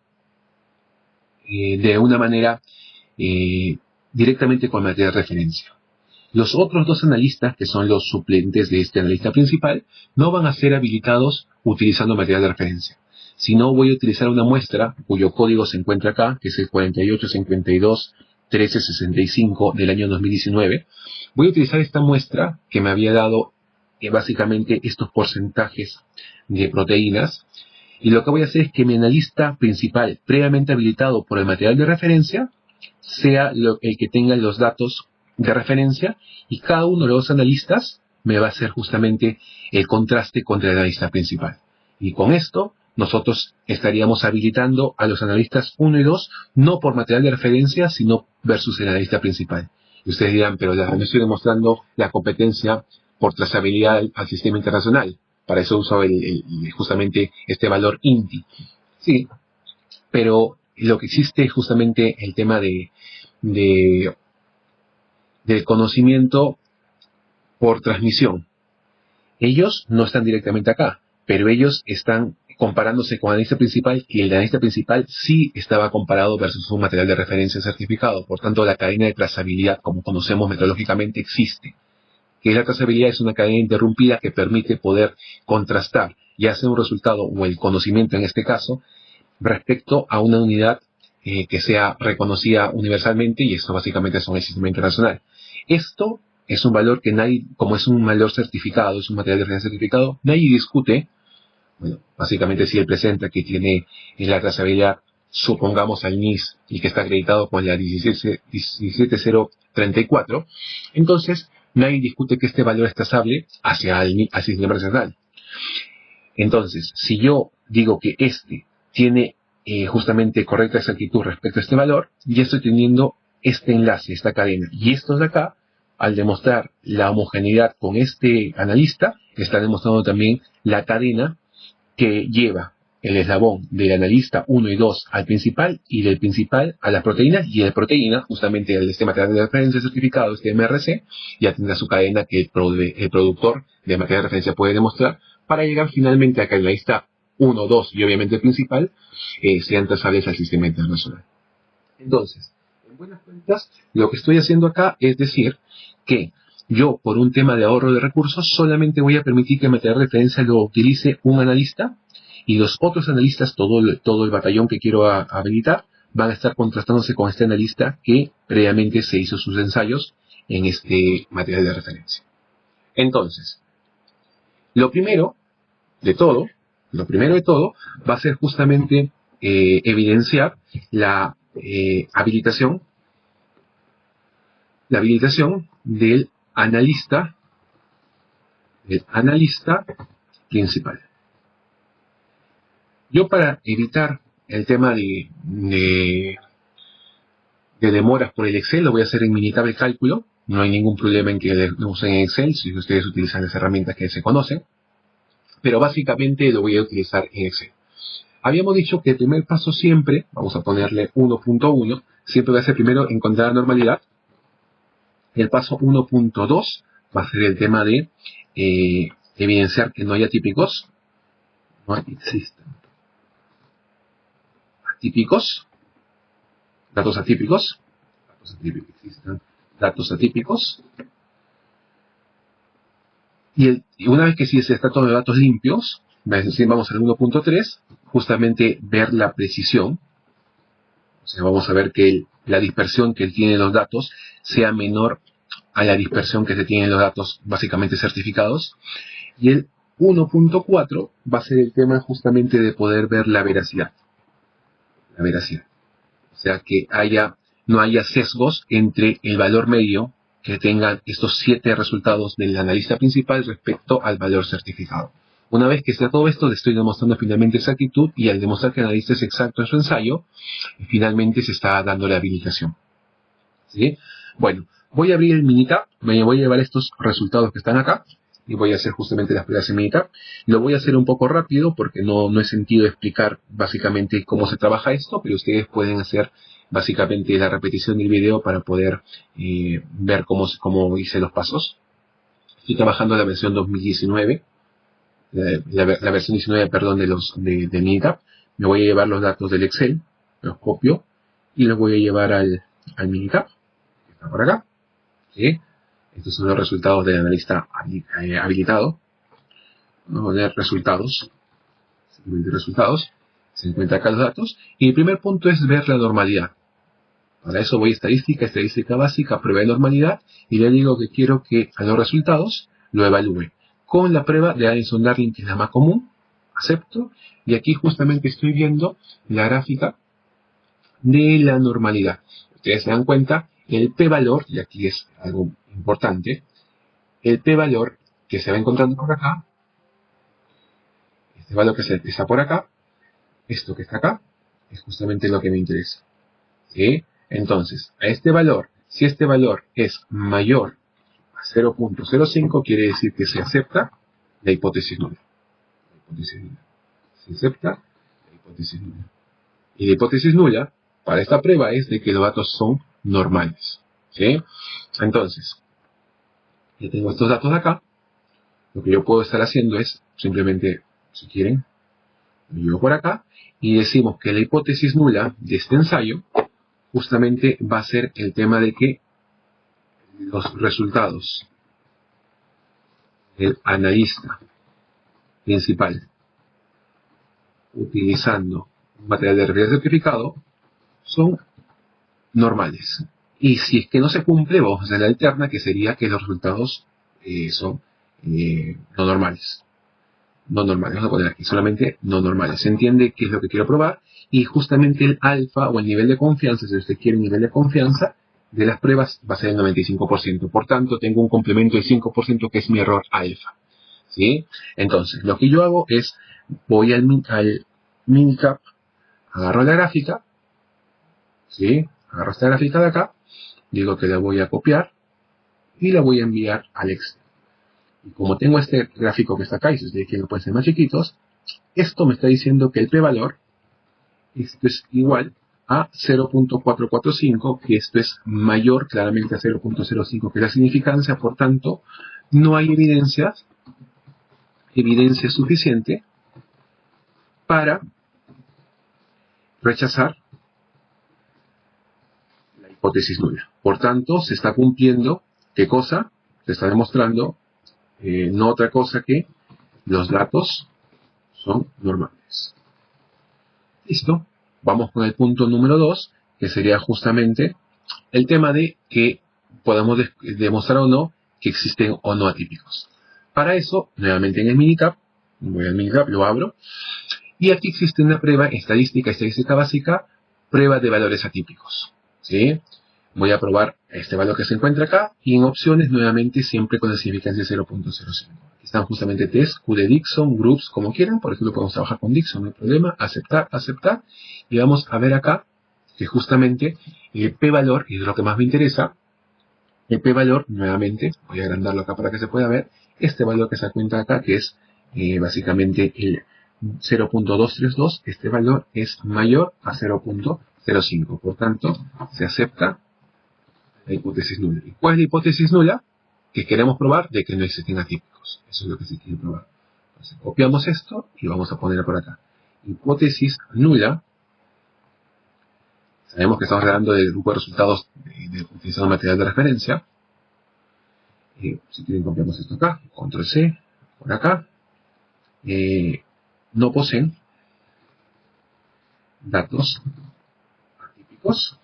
de una manera directamente con material de referencia. Los otros 2 analistas, que son los suplentes de este analista principal, no van a ser habilitados utilizando material de referencia, sino voy a utilizar una muestra cuyo código se encuentra acá, que es el 4852-1365 del año 2019. Voy a utilizar esta muestra que me había dado básicamente estos porcentajes de proteínas, y lo que voy a hacer es que mi analista principal, previamente habilitado por el material de referencia, sea el que tenga los datos de referencia, y cada uno de los analistas me va a hacer justamente el contraste contra el analista principal. Y con esto nosotros estaríamos habilitando a los analistas 1 y 2, no por material de referencia, sino versus el analista principal. Y ustedes dirán, pero no estoy demostrando la competencia por trazabilidad al sistema internacional. Para eso uso justamente este valor INTI. Sí, pero lo que existe es justamente el tema de del conocimiento por transmisión. Ellos no están directamente acá, pero ellos están comparándose con el analista principal, que el analista principal sí estaba comparado versus un material de referencia certificado. Por tanto, la cadena de trazabilidad, como conocemos metodológicamente, existe. Que la trazabilidad es una cadena interrumpida que permite poder contrastar, ya sea un resultado o el conocimiento en este caso, respecto a una unidad que sea reconocida universalmente, y esto básicamente es el sistema internacional. Esto es un valor que nadie, como es un valor certificado, es un material de referencia certificado, nadie discute. Bueno, básicamente si él presenta que tiene la trazabilidad, supongamos al NIS, y que está acreditado con la 17034, entonces nadie discute que este valor es trazable hacia el sistema internacional. Entonces, si yo digo que este tiene justamente correcta exactitud respecto a este valor, ya estoy teniendo este enlace, esta cadena. Y estos de acá, al demostrar la homogeneidad con este analista, está demostrando también la cadena que lleva el eslabón del analista 1 y 2 al principal, y del principal a las proteínas, y de proteína, justamente el material de referencia certificado, este MRC, ya tendrá su cadena que el productor de material de referencia puede demostrar, para llegar finalmente a que el analista 1, 2 y obviamente el principal sean trazables al sistema internacional. Entonces, en buenas cuentas, lo que estoy haciendo acá es decir que yo, por un tema de ahorro de recursos, solamente voy a permitir que el material de referencia lo utilice un analista, y los otros analistas, todo el batallón que quiero habilitar, van a estar contrastándose con este analista que previamente se hizo sus ensayos en este material de referencia. Entonces, lo primero de todo va a ser justamente evidenciar la habilitación del analista principal. Yo, para evitar el tema de demoras por el Excel, lo voy a hacer en Minitab el cálculo. No hay ningún problema en que lo usen en Excel si ustedes utilizan las herramientas que se conocen, pero básicamente lo voy a utilizar en Excel. Habíamos dicho que el primer paso siempre, vamos a ponerle 1.1, siempre va a ser primero encontrar la normalidad. El paso 1.2 va a ser el tema de evidenciar que no haya atípicos. No existen atípicos, datos atípicos, existen datos atípicos. Y una vez que sí se está todo de datos limpios, vamos al 1.3, justamente ver la precisión. O sea, vamos a ver que la dispersión que tienen los datos sea menor a la dispersión que se tiene en los datos básicamente certificados. Y el 1.4 va a ser el tema justamente de poder ver la veracidad. La veracidad. O sea, que no haya sesgos entre el valor medio que tengan estos 7 resultados del analista principal respecto al valor certificado. Una vez que está todo esto, le estoy demostrando finalmente exactitud, y al demostrar que el analista es exacto en su ensayo, finalmente se está dando la habilitación. ¿Sí? Bueno, voy a abrir el Minitab, me voy a llevar estos resultados que están acá, y voy a hacer justamente las pruebas en Minitab. Lo voy a hacer un poco rápido porque no he sentido explicar básicamente cómo se trabaja esto, pero ustedes pueden hacer básicamente la repetición del video para poder ver cómo hice los pasos. Estoy trabajando en la versión 2019, la versión 19, perdón, de Minitab. Me voy a llevar los datos del Excel, los copio y los voy a llevar al Minitab, que está por acá. ¿Sí? Estos son los resultados del analista habilitado. Vamos a poner resultados. Simplemente resultados. Se encuentran acá los datos. Y el primer punto es ver la normalidad. Para eso voy a estadística básica, prueba de normalidad. Y le digo que quiero que a los resultados lo evalúe con la prueba de Addison-Darling, que es la más común. Acepto. Y aquí justamente estoy viendo la gráfica de la normalidad. Ustedes se dan cuenta, el p-valor, y aquí es algo importante, el p-valor que se va encontrando por acá, este valor que está por acá, esto que está acá, es justamente lo que me interesa. ¿Sí? Entonces, a este valor, si este valor es mayor a 0.05, quiere decir que se acepta la hipótesis nula. Se acepta la hipótesis nula. Y la hipótesis nula para esta prueba es de que los datos son normales. ¿Sí? Entonces, ya tengo estos datos de acá. Lo que yo puedo estar haciendo es simplemente, si quieren, lo llevo por acá y decimos que la hipótesis nula de este ensayo justamente va a ser el tema de que los resultados del analista principal utilizando un material de referencia certificado son normales. Y si es que no se cumple, vamos a hacer la alterna, que sería que los resultados son no normales. No normales, vamos a poner aquí solamente no normales. Se entiende qué es lo que quiero probar y justamente el alfa o el nivel de confianza, si usted quiere el nivel de confianza de las pruebas va a ser el 95%. Por tanto, tengo un complemento del 5% que es mi error alfa. ¿Sí? Entonces, lo que yo hago es, voy al minicap, agarro la gráfica, ¿sí? Agarro esta gráfica de acá, digo que la voy a copiar y la voy a enviar al Excel. Y como tengo este gráfico que está acá, y si ustedes quieren pueden ser más chiquitos, esto me está diciendo que el p-valor, esto es igual a 0.445, que esto es mayor claramente a 0.05, que es la significancia, por tanto, no hay evidencia suficiente para rechazar la hipótesis nula. Por tanto, se está cumpliendo, ¿qué cosa? Se está demostrando no otra cosa que los datos son normales. Listo. Vamos con el punto número 2, que sería justamente el tema de que podamos demostrar o no que existen o no atípicos. Para eso, nuevamente en el minicap, voy al minicap, lo abro, y aquí existe una prueba estadística básica, prueba de valores atípicos. ¿Sí? Voy a probar este valor que se encuentra acá, y en opciones, nuevamente, siempre con la significancia 0.05. Aquí están justamente test, Q de Dixon, groups, como quieran. Por ejemplo, podemos trabajar con Dixon, no hay problema. Aceptar, aceptar. Y vamos a ver acá que justamente el p-valor, y es lo que más me interesa, el p-valor, nuevamente, voy a agrandarlo acá para que se pueda ver, este valor que se encuentra acá, que es básicamente el 0.232, este valor es mayor a 0.05. Por tanto, se acepta la hipótesis nula. ¿Y cuál es la hipótesis nula? Que queremos probar de que no existen atípicos. Eso es lo que se quiere probar. Entonces, copiamos esto y vamos a ponerlo por acá. Hipótesis nula. Sabemos que estamos hablando del grupo de resultados utilizando material de referencia. Si quieren, copiamos esto acá. Control C, por acá. No poseen datos atípicos.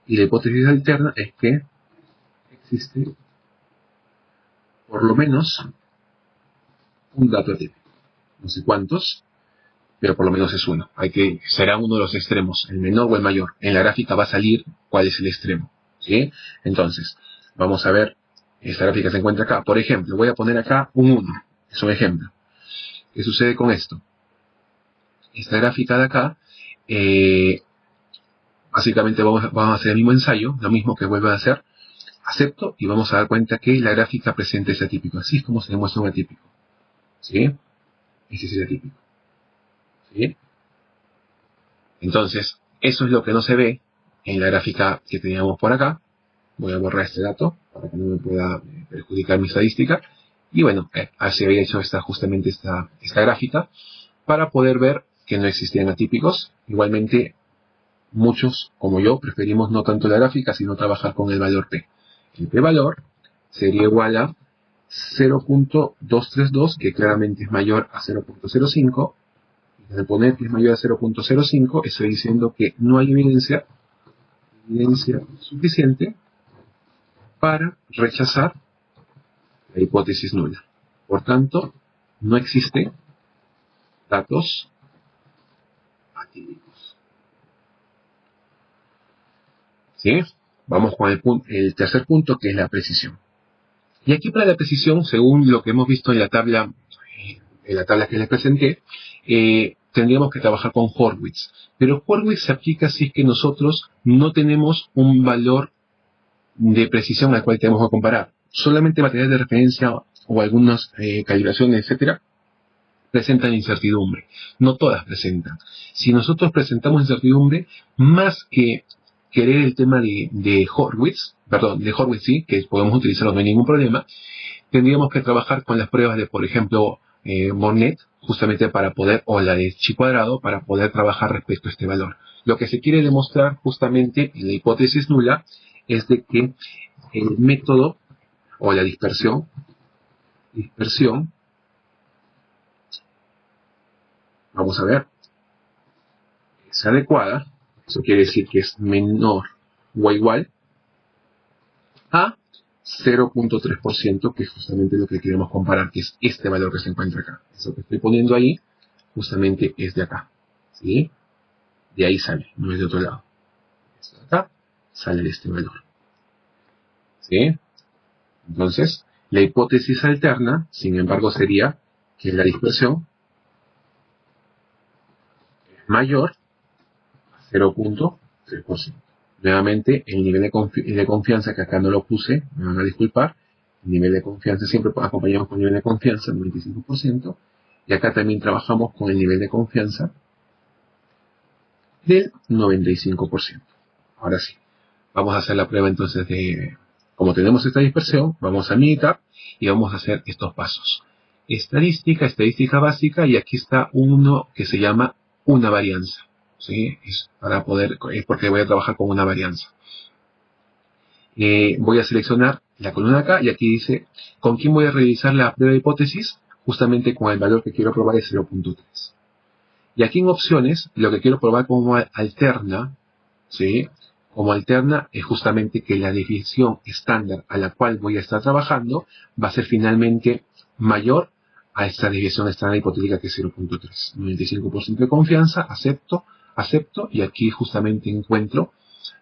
Y la hipótesis alterna es que existe por lo menos un dato atípico. No sé cuántos, pero por lo menos es uno. Será uno de los extremos, el menor o el mayor. En la gráfica va a salir cuál es el extremo. ¿Sí? Entonces, vamos a ver, esta gráfica se encuentra acá. Por ejemplo, voy a poner acá un 1. Es un ejemplo. ¿Qué sucede con esto? Esta gráfica de acá, básicamente vamos a hacer el mismo ensayo, lo mismo que vuelvo a hacer. Acepto y vamos a dar cuenta que la gráfica presenta ese atípico. Así es como se demuestra un atípico. ¿Sí? Ese es el atípico. ¿Sí? Entonces, eso es lo que no se ve en la gráfica que teníamos por acá. Voy a borrar este dato para que no me pueda perjudicar mi estadística. Y bueno, así había hecho justamente esta gráfica para poder ver que no existían atípicos. Igualmente, muchos, como yo, preferimos no tanto la gráfica, sino trabajar con el valor P. El P-valor sería igual a 0.232, que claramente es mayor a 0.05. Y al poner que es mayor a 0.05, estoy diciendo que no hay evidencia suficiente para rechazar la hipótesis nula. Por tanto, no existen datos atípicos. ¿Sí? Vamos con el tercer punto, que es la precisión. Y aquí para la precisión, según lo que hemos visto en la tabla que les presenté, tendríamos que trabajar con Horwitz. Pero Horwitz se aplica si es que nosotros no tenemos un valor de precisión al cual tenemos que comparar. Solamente material de referencia o algunas calibraciones, etcétera, presentan incertidumbre. No todas presentan. Si nosotros presentamos incertidumbre, más que querer el tema de Horwitz, perdón, de Horwitz sí, que podemos utilizarlo, no hay ningún problema, tendríamos que trabajar con las pruebas de, por ejemplo, Monnet, justamente para poder, o la de chi cuadrado, para poder trabajar respecto a este valor. Lo que se quiere demostrar justamente en la hipótesis nula es de que el método o la dispersión vamos a ver, es adecuada, eso quiere decir que es menor o igual a 0.3%, que es justamente lo que queremos comparar, que es este valor que se encuentra acá. Eso que estoy poniendo ahí, justamente es de acá, ¿sí? De ahí sale, no es de otro lado. Esto de acá sale de este valor, ¿sí? Entonces, la hipótesis alterna, sin embargo, sería que la dispersión es mayor a 0.3%. Nuevamente, el nivel de confianza, que acá no lo puse, me van a disculpar, el nivel de confianza siempre acompañamos con el nivel de confianza, 95%, y acá también trabajamos con el nivel de confianza del 95%. Ahora sí, vamos a hacer la prueba entonces de, como tenemos esta dispersión, vamos a Minitab y vamos a hacer estos pasos. Estadística básica, y aquí está uno que se llama una varianza. ¿Sí? Es para poder, es porque voy a trabajar con una varianza. Voy a seleccionar la columna acá y aquí dice con quién voy a realizar la prueba de hipótesis, justamente con el valor que quiero probar es 0.3. Y aquí en opciones, lo que quiero probar como alterna, ¿sí? Como alterna es justamente que la definición estándar a la cual voy a estar trabajando va a ser finalmente mayor a esta desviación estándar hipotética que es 0.3. 95% de confianza, acepto, y aquí justamente encuentro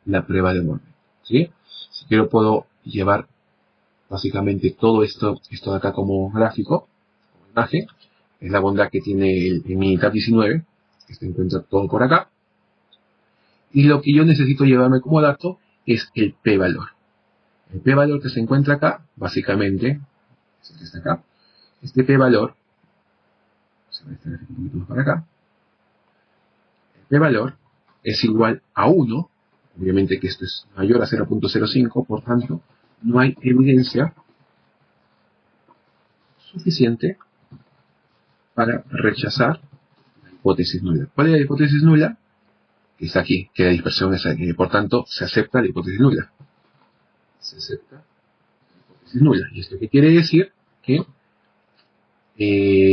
la prueba de Monnet, ¿sí? Si quiero puedo llevar básicamente todo esto de acá como gráfico, como imagen. Es la bondad que tiene el Minitab 19, que se encuentra todo por acá. Y lo que yo necesito llevarme como dato es el p-valor. El p-valor que se encuentra acá, básicamente, es el que está acá. Este p-valor, se va a estar un poquito más para acá. El p-valor es igual a 1. Obviamente que esto es mayor a 0.05, por tanto, no hay evidencia suficiente para rechazar la hipótesis nula. ¿Cuál es la hipótesis nula? Que está aquí, que la dispersión es aquí. Por tanto, se acepta la hipótesis nula. Se acepta la hipótesis nula. ¿Y esto qué quiere decir? Que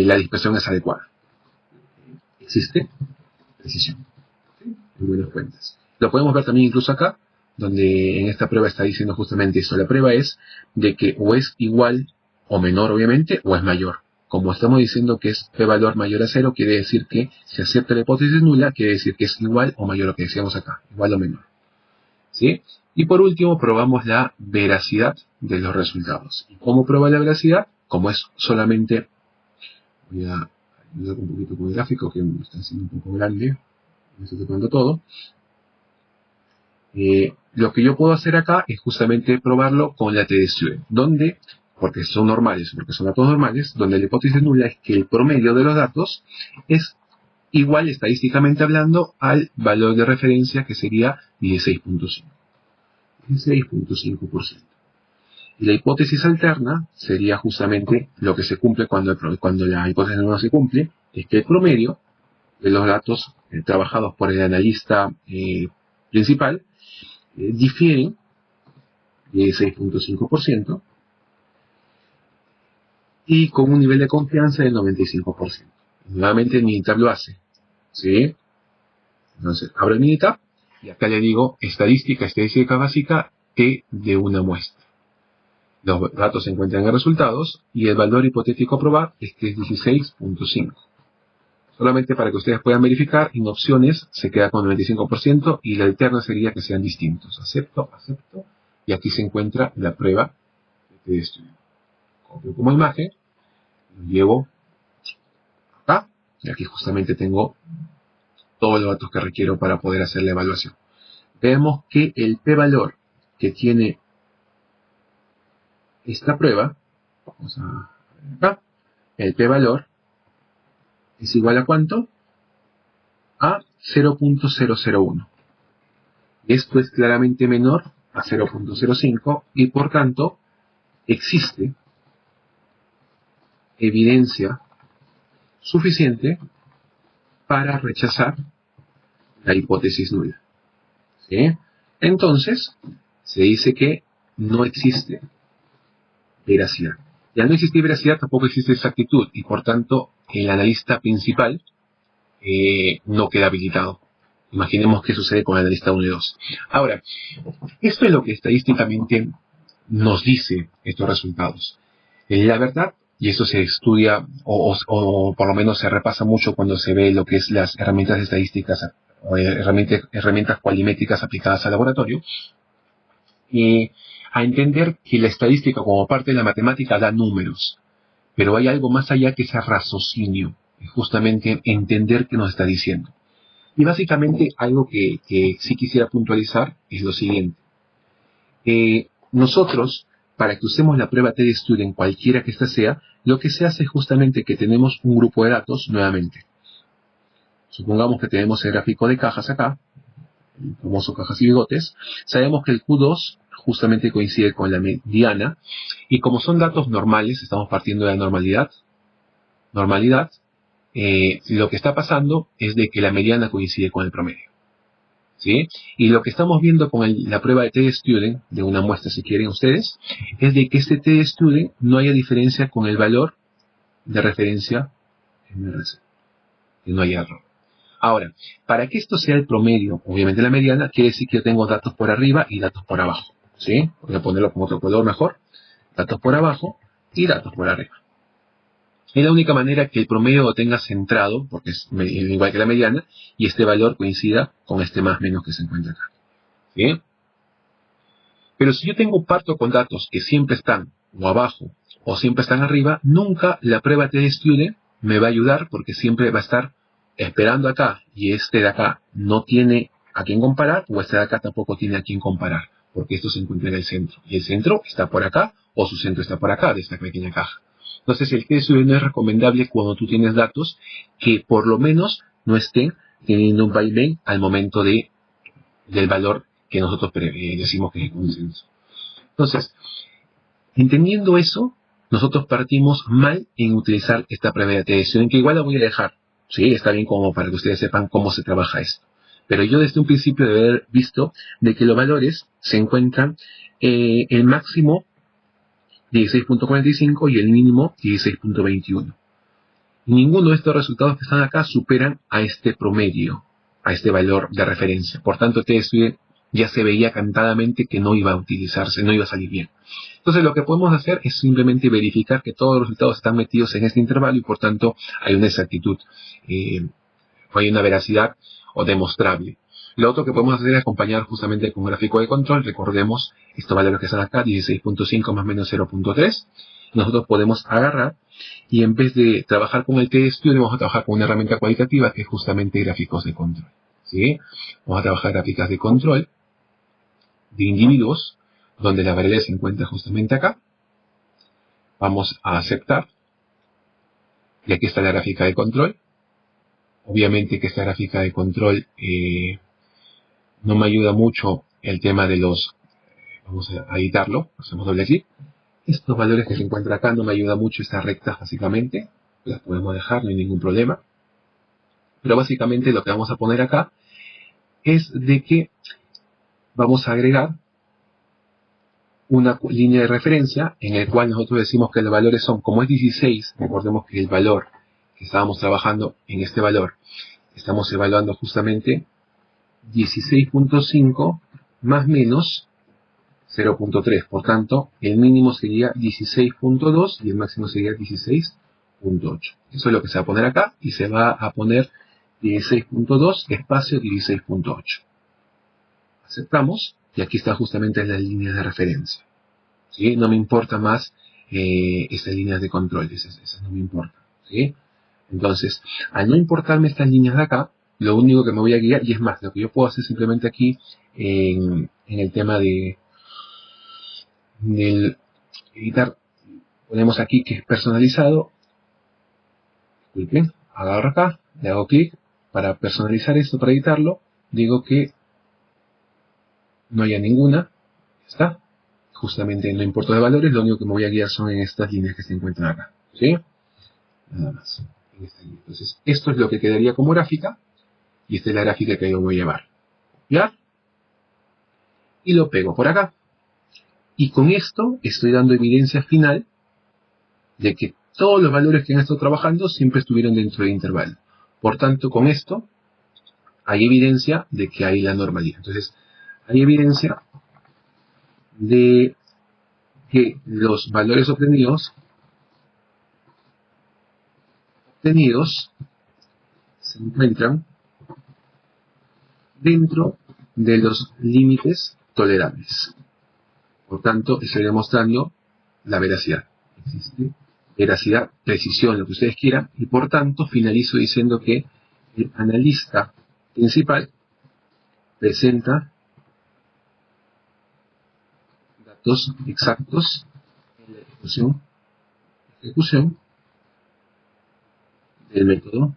la dispersión es adecuada. Existe precisión. ¿Sí? En buenas cuentas. Lo podemos ver también incluso acá, donde en esta prueba está diciendo justamente eso. La prueba es de que o es igual o menor, obviamente, o es mayor. Como estamos diciendo que es p-valor mayor a 0, quiere decir que se acepta la hipótesis nula, quiere decir que es igual o mayor a lo que decíamos acá, igual o menor. ¿Sí? Y por último, probamos la veracidad de los resultados. ¿Y cómo prueba la veracidad? Como es solamente, voy a ayudar un poquito con el gráfico, que me está haciendo un poco grande, me está tocando todo. Lo que yo puedo hacer acá es justamente probarlo con la TD-Student, donde, porque son normales, porque son datos normales, donde la hipótesis nula es que el promedio de los datos es igual estadísticamente hablando al valor de referencia, que sería 16.5. 16.5%. Y la hipótesis alterna sería justamente lo que se cumple cuando la hipótesis no se cumple, es que el promedio de los datos trabajados por el analista principal difieren de 6.5% y con un nivel de confianza del 95%. Nuevamente el Minitab lo hace, ¿sí? Entonces abro el Minitab y acá le digo estadística básica T de una muestra. Los datos se encuentran en resultados y el valor hipotético a probar es que es 16.5. Solamente para que ustedes puedan verificar, en opciones se queda con 95% y la alterna sería que sean distintos. Acepto, y aquí se encuentra la prueba de estudio. Copio como imagen, lo llevo acá y aquí justamente tengo todos los datos que requiero para poder hacer la evaluación. Vemos que el p-valor que tiene esta prueba, vamos a ver acá, el p-valor es igual a ¿cuánto? A 0.001. Esto es claramente menor a 0.05 y por tanto existe evidencia suficiente para rechazar la hipótesis nula. ¿Sí? Entonces, se dice que no existe veracidad. Y al no existir veracidad tampoco existe exactitud y por tanto el analista principal no queda habilitado. Imaginemos qué sucede con el analista 1 y 2. Ahora, esto es lo que estadísticamente nos dice estos resultados. La verdad, y eso se estudia o por lo menos se repasa mucho cuando se ve lo que es las herramientas estadísticas o herramientas cualimétricas aplicadas al laboratorio, a entender que la estadística como parte de la matemática da números, pero hay algo más allá que ese raciocinio, justamente entender qué nos está diciendo. Y básicamente algo que sí quisiera puntualizar es lo siguiente. Nosotros, para que usemos la prueba TD-Student, cualquiera que ésta sea, lo que se hace es justamente que tenemos un grupo de datos nuevamente. Supongamos que tenemos el gráfico de cajas acá, el famoso cajas y bigotes. Sabemos que el Q2 justamente coincide con la mediana, y como son datos normales, estamos partiendo de la normalidad, lo que está pasando es de que la mediana coincide con el promedio. ¿Sí? Y lo que estamos viendo con la prueba de TD-Student, de una muestra si quieren ustedes, es de que este TD-Student no haya diferencia con el valor de referencia MRC, que no haya error. Ahora, para que esto sea el promedio, obviamente la mediana, quiere decir que yo tengo datos por arriba y datos por abajo. ¿Sí? Voy a ponerlo con otro color mejor. Datos por abajo y datos por arriba. Es la única manera que el promedio lo tenga centrado, porque es igual que la mediana, y este valor coincida con este más menos que se encuentra acá. ¿Sí? Pero si yo parto con datos que siempre están o abajo o siempre están arriba, nunca la prueba TD-Student me va a ayudar porque siempre va a estar esperando acá y este de acá no tiene a quién comparar o este de acá tampoco tiene a quién comparar porque esto se encuentra en el centro y el centro está por acá o su centro está por acá de esta pequeña caja. Entonces el TD-Student no es recomendable cuando tú tienes datos que por lo menos no estén teniendo un vaivén al momento del valor que nosotros decimos que es consenso. Entonces, entendiendo eso, nosotros partimos mal en utilizar esta prueba de TD-Student, que igual la voy a dejar. Sí, está bien como para que ustedes sepan cómo se trabaja esto. Pero yo desde un principio de haber visto de que los valores se encuentran el máximo 16.45 y el mínimo 16.21. Ninguno de estos resultados que están acá superan a este promedio, a este valor de referencia. Por tanto, TD-Student ya se veía cantadamente que no iba a utilizarse, no iba a salir bien. Entonces lo que podemos hacer es simplemente verificar que todos los resultados están metidos en este intervalo y por tanto hay una exactitud, o hay una veracidad o demostrable. Lo otro que podemos hacer es acompañar justamente con un gráfico de control. Recordemos estos valores que están acá, 16.5 más o menos 0.3. Nosotros podemos agarrar y en vez de trabajar con el TD-Student vamos a trabajar con una herramienta cualitativa que es justamente gráficos de control. ¿Sí? Vamos a trabajar gráficas de control de individuos donde la variable se encuentra justamente acá. Vamos a aceptar. Y aquí está la gráfica de control. Obviamente que esta gráfica de control no me ayuda mucho el tema de los... Vamos a editarlo. Hacemos doble clic. Estos valores que se encuentran acá no me ayuda mucho estas rectas básicamente. Las podemos dejar, no hay ningún problema. Pero básicamente lo que vamos a poner acá es de que vamos a agregar una línea de referencia en el cual nosotros decimos que los valores son, como es 16, recordemos que el valor que estábamos trabajando en este valor, estamos evaluando justamente 16.5 más menos 0.3, por tanto el mínimo sería 16.2 y el máximo sería 16.8. Eso es lo que se va a poner acá y se va a poner 16.2 espacio 16.8. Aceptamos. Y aquí están justamente las líneas de referencia. ¿Sí? No me importa más estas líneas de control. Esas no me importan. ¿Sí? Entonces, al no importarme estas líneas de acá, lo único que me voy a guiar, y es más, lo que yo puedo hacer simplemente aquí en el tema del editar, ponemos aquí que es personalizado. Disculpen, agarro acá, le hago clic para personalizar esto, para editarlo. Digo que no haya ninguna, ya está. Justamente no importa de valores, lo único que me voy a guiar son en estas líneas que se encuentran acá. ¿Sí? Nada más. Entonces, esto es lo que quedaría como gráfica, y esta es la gráfica que yo voy a llevar. ¿Ya? Y lo pego por acá. Y con esto estoy dando evidencia final de que todos los valores que han estado trabajando siempre estuvieron dentro del intervalo. Por tanto, con esto hay evidencia de que hay la normalidad. Entonces, hay evidencia de que los valores obtenidos se encuentran dentro de los límites tolerables. Por tanto, estoy demostrando la veracidad. Existe veracidad, precisión, lo que ustedes quieran, y por tanto finalizo diciendo que el analista principal presenta datos exactos en la ejecución del método,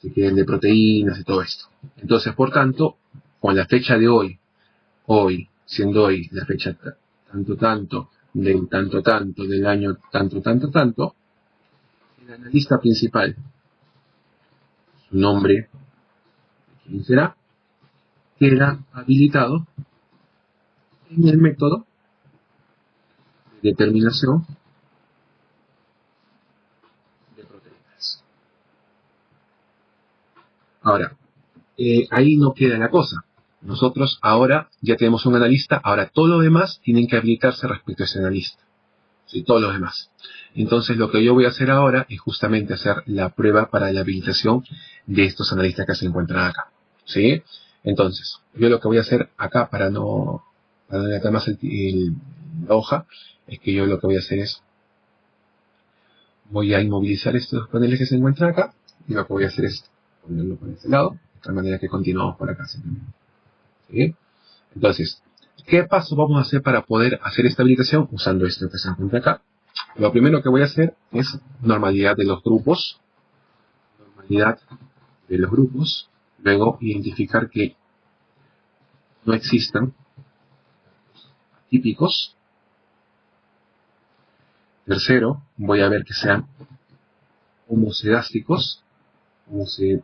si quieren, de proteínas y todo esto. Entonces, por tanto, con la fecha de hoy, siendo hoy la fecha tanto, del tanto, del año tanto, el analista principal, su nombre, ¿quién será?, queda habilitado en el método de determinación de proteínas. Ahora, ahí no queda la cosa. Nosotros ahora ya tenemos un analista, ahora todos los demás tienen que habilitarse respecto a ese analista. ¿Sí? Todos los demás. Entonces lo que yo voy a hacer ahora es justamente hacer la prueba para la habilitación de estos analistas que se encuentran acá. ¿Sí? Entonces, yo lo que voy a hacer acá para no adelantar más la hoja, es que yo lo que voy a hacer es, voy a inmovilizar estos paneles que se encuentran acá, y lo que voy a hacer es ponerlo por este lado, de tal manera que continuamos por acá simplemente. ¿Sí? Entonces, ¿qué paso vamos a hacer para poder hacer esta habilitación usando esto que se encuentra acá? Lo primero que voy a hacer es normalidad de los grupos. Luego identificar que no existan atípicos. Tercero, voy a ver que sean homocedásticos. Y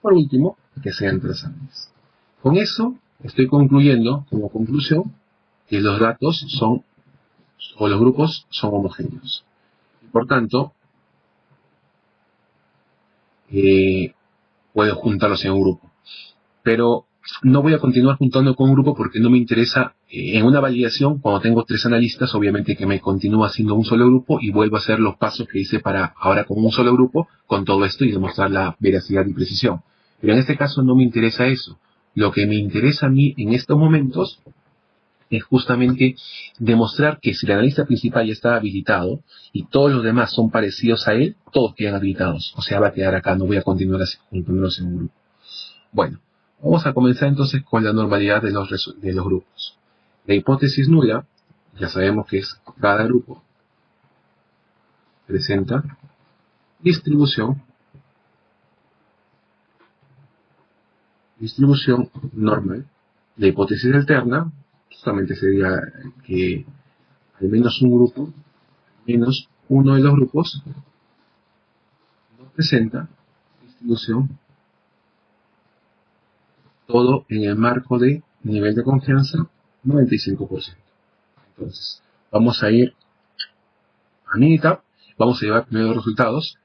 por último, que sean trazables. Con eso estoy concluyendo, como conclusión, que los datos son, o los grupos son homogéneos. Y por tanto, puedo juntarlos en un grupo. Pero no voy a continuar juntando con un grupo porque no me interesa, en una validación, cuando tengo 3 analistas, obviamente que me continúa haciendo un solo grupo y vuelvo a hacer los pasos que hice para ahora con un solo grupo, con todo esto y demostrar la veracidad y precisión. Pero en este caso no me interesa eso. Lo que me interesa a mí en estos momentos es justamente demostrar que si el analista principal ya está habilitado y todos los demás son parecidos a él, todos quedan habilitados. O sea, va a quedar acá, no voy a continuar así, juntándolos en un grupo. Bueno, vamos a comenzar entonces con la normalidad de los grupos. La hipótesis nula, ya sabemos que es cada grupo presenta distribución normal. La hipótesis alterna justamente sería que al menos un grupo, menos uno de los grupos, no presenta distribución, todo en el marco de nivel de confianza 95%. Entonces, vamos a ir a Minitab, vamos a llevar primero los resultados,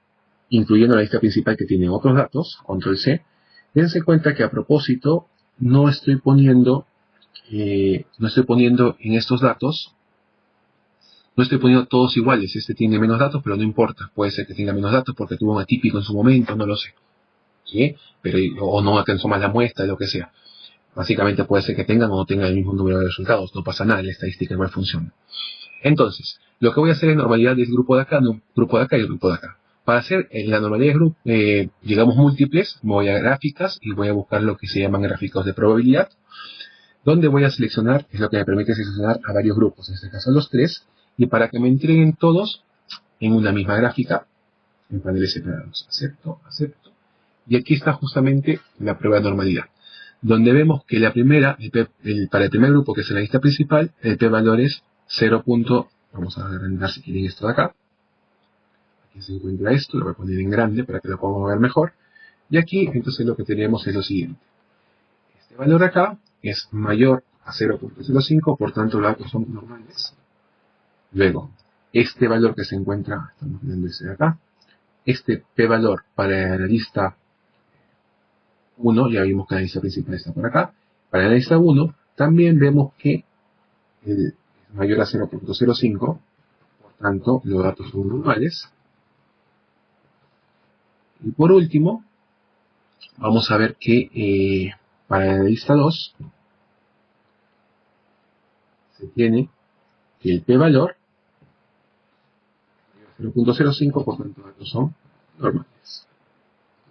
incluyendo la lista principal que tiene otros datos, control C. Dense cuenta que a propósito no estoy poniendo en estos datos, no estoy poniendo todos iguales. Este tiene menos datos, pero no importa. Puede ser que tenga menos datos porque tuvo un atípico en su momento, no lo sé. ¿Sí? Pero, o no alcanzó más la muestra, lo que sea. Básicamente puede ser que tengan o no tengan el mismo número de resultados. No pasa nada, la estadística igual funciona. Entonces, lo que voy a hacer es normalidad del grupo de acá, no, grupo de acá y el grupo de acá. Para hacer la normalidad de grupo, digamos múltiples, me voy a gráficas y voy a buscar lo que se llaman gráficos de probabilidad, donde voy a seleccionar, es lo que me permite seleccionar a varios grupos, en este caso a los 3, y para que me entreguen todos en una misma gráfica, en paneles separados. Acepto. Y aquí está justamente la prueba de normalidad. donde vemos que la primera, para el primer grupo, que es la lista principal, el p-valor es 0. Vamos a agrandar si quieren esto de acá. Aquí se encuentra esto, lo voy a poner en grande para que lo podamos ver mejor. Y aquí, entonces, lo que tenemos es lo siguiente. Este valor acá es mayor a 0.05, por tanto los datos son normales. Luego, este valor que se encuentra, estamos viendo ese de acá, este p-valor para la lista 1, ya vimos que la lista principal está por acá. Para la lista 1, también vemos que es mayor a 0.05, por tanto, los datos son normales. Y por último, vamos a ver que para la lista 2, se tiene que el p-valor 0.05, por tanto, los datos son normales.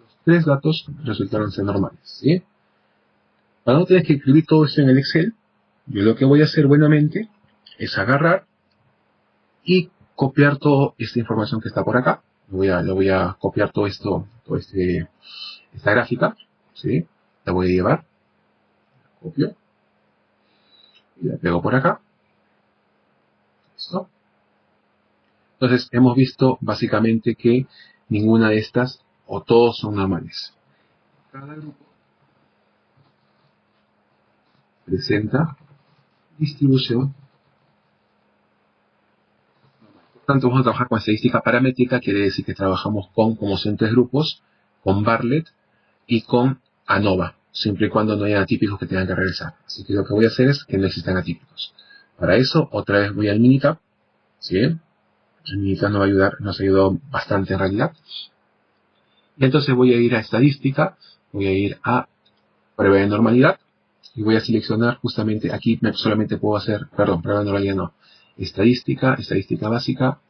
Los tres datos resultaron ser normales, ¿sí? Para no tener que escribir todo esto en el Excel, yo lo que voy a hacer buenamente es agarrar y copiar toda esta información que está por acá. Lo voy a copiar todo esto, esta gráfica, ¿sí? La voy a llevar, la copio y la pego por acá. ¿Listo? Entonces hemos visto básicamente que ninguna de estas o todos son normales. Cada grupo presenta distribución. Por tanto, vamos a trabajar con estadística paramétrica, quiere decir que trabajamos como son tres grupos, con Bartlett y con ANOVA, siempre y cuando no haya atípicos que tengan que regresar. Así que lo que voy a hacer es que no existan atípicos. Para eso, otra vez voy al Minitab, ¿sí? El Minitab nos ayudó bastante en realidad. Y entonces voy a ir a estadística, voy a ir a prueba de normalidad, y voy a seleccionar justamente, aquí solamente puedo hacer, prueba de normalidad no, estadística básica,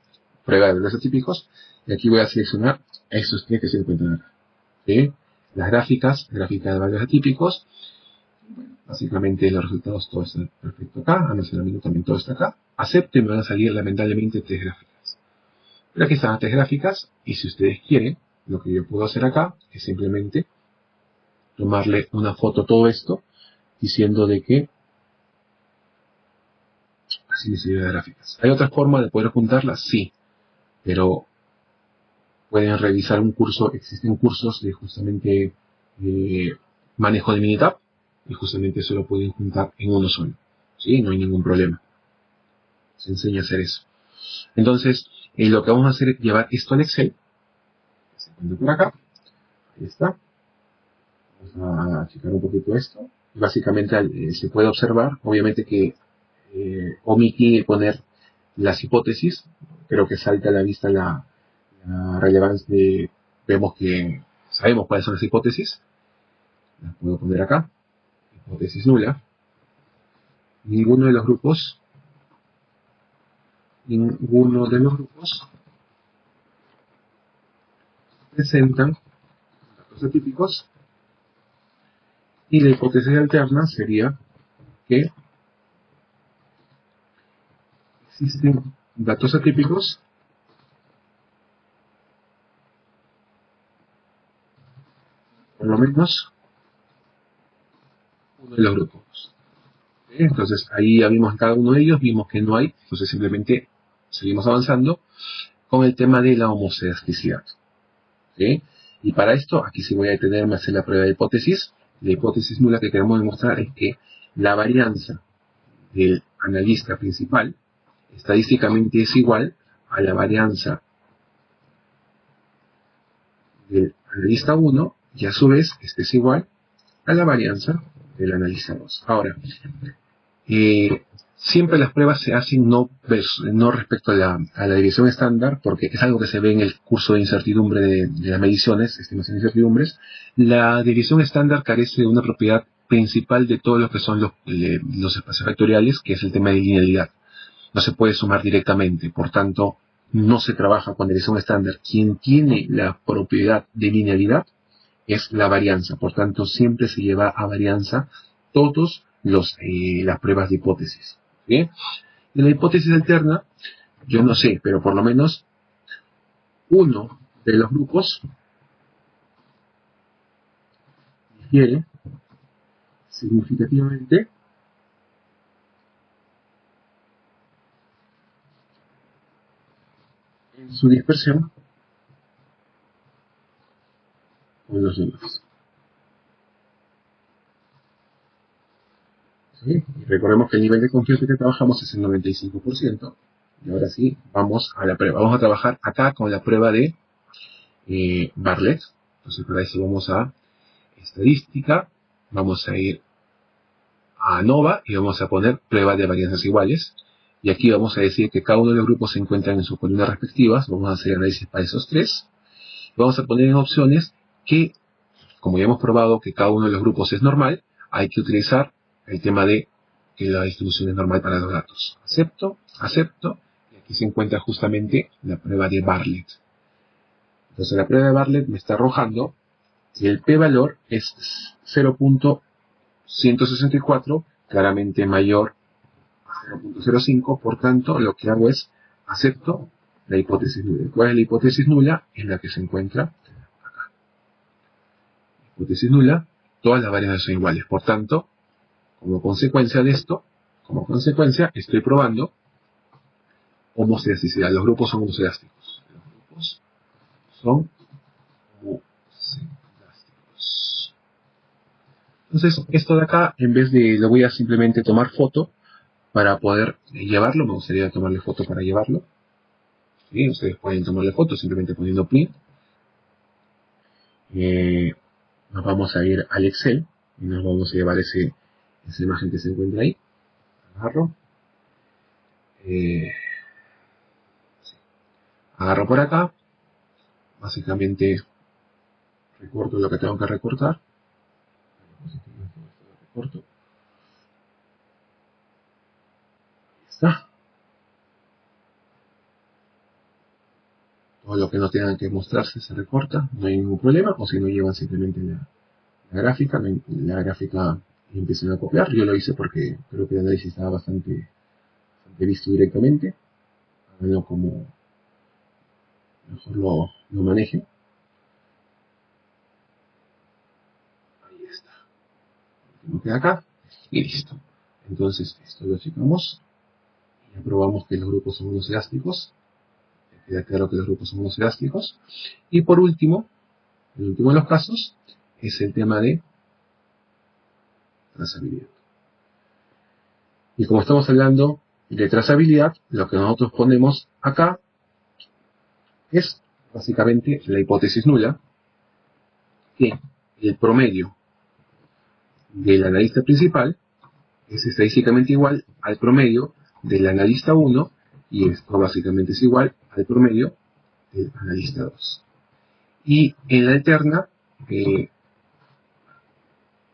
prueba de valores atípicos, y aquí voy a seleccionar estos tres que se encuentran acá. ¿Sí? Las gráficas, gráfica de valores atípicos, bueno, básicamente los resultados todo está perfecto acá, almacenamiento también todo está acá, acepto y me van a salir lamentablemente tres gráficas. Pero aquí están las tres gráficas, y si ustedes quieren, lo que yo puedo hacer acá es simplemente tomarle una foto a todo esto, diciendo de que así me sirve de gráficas. ¿Hay otra forma de poder juntarlas? Sí, pero pueden revisar un curso, existen cursos de justamente manejo de Minitab, y justamente eso lo pueden juntar en uno solo, ¿sí? No hay ningún problema. Se enseña a hacer eso. Entonces, lo que vamos a hacer es llevar esto al Excel. Se encuentra por acá. Ahí está. Vamos a checar un poquito esto. Básicamente se puede observar, obviamente que omití poner las hipótesis, creo que salta a la vista la relevancia vemos que sabemos cuáles son las hipótesis, las puedo poner acá, hipótesis nula, ninguno de los grupos presentan datos atípicos, y la hipótesis alterna sería que existen datos atípicos por lo menos uno de los grupos. Entonces ahí ya vimos en cada uno de ellos, vimos que no hay, entonces simplemente seguimos avanzando con el tema de la homocedasticidad. ¿Sí? Y para esto, aquí sí voy a detenerme a hacer la prueba de hipótesis. La hipótesis nula que queremos demostrar es que la varianza del analista principal estadísticamente es igual a la varianza del analista 1, y a su vez este es igual a la varianza del analista 2. Ahora, siempre las pruebas se hacen no respecto a la desviación estándar, porque es algo que se ve en el curso de incertidumbre de las mediciones, estimación de incertidumbres. La desviación estándar carece de una propiedad principal de todo lo que son los espacios vectoriales, que es el tema de linealidad. No se puede sumar directamente, por tanto, no se trabaja con desviación estándar. Quien tiene la propiedad de linealidad es la varianza, por tanto, siempre se lleva a varianza todos las pruebas de hipótesis. ¿Bien? De la hipótesis alterna, yo no sé, pero por lo menos uno de los grupos difiere significativamente en su dispersión con los demás. ¿Sí? Y recordemos que el nivel de confianza que trabajamos es el 95%. Y ahora sí, vamos a la prueba. Vamos a trabajar acá con la prueba de Bartlett. Entonces, para eso vamos a estadística, vamos a ir a ANOVA y vamos a poner prueba de varianzas iguales. Y aquí vamos a decir que cada uno de los grupos se encuentran en sus columnas respectivas. Vamos a hacer análisis para esos tres. Vamos a poner en opciones que, como ya hemos probado que cada uno de los grupos es normal, hay que utilizar el tema de que la distribución es normal para los datos. Acepto, acepto, y aquí se encuentra justamente la prueba de Bartlett. Entonces la prueba de Bartlett me está arrojando que el p-valor es 0.164, claramente mayor a 0.05, por tanto lo que hago es acepto la hipótesis nula. ¿Cuál es la hipótesis nula? Es la que se encuentra acá. Hipótesis nula, todas las varianzas son iguales, por tanto, como consecuencia de esto, estoy probando homoscedasticidad. Los grupos son homoscedásticos. Los grupos son homoscedásticos. Entonces, esto de acá, en vez de, lo voy a simplemente tomar foto para poder llevarlo. Me gustaría tomarle foto para llevarlo. ¿Sí? Ustedes pueden tomarle foto simplemente poniendo print. Nos vamos a ir al Excel y nos vamos a llevar esa imagen que se encuentra ahí. Agarro. Agarro por acá. Básicamente recorto lo que tengo que recortar. Recorto. Ahí está. Todo lo que no tengan que mostrarse se recorta. No hay ningún problema. O si no, llevan simplemente la gráfica. La gráfica y empiezan a copiar. Yo lo hice porque creo que el análisis estaba bastante visto directamente. Háganlo como mejor lo manejen. Ahí está. Lo que queda acá. Y listo. Entonces, esto lo checamos. Ya probamos que los grupos son monocelásticos. Ya queda claro que los grupos son monocelásticos. Y por último, el último de los casos, es el tema de trazabilidad. Y como estamos hablando de trazabilidad, lo que nosotros ponemos acá es básicamente la hipótesis nula, que el promedio del analista principal es estadísticamente igual al promedio del analista 1, y esto básicamente es igual al promedio del analista 2. Y en la alterna,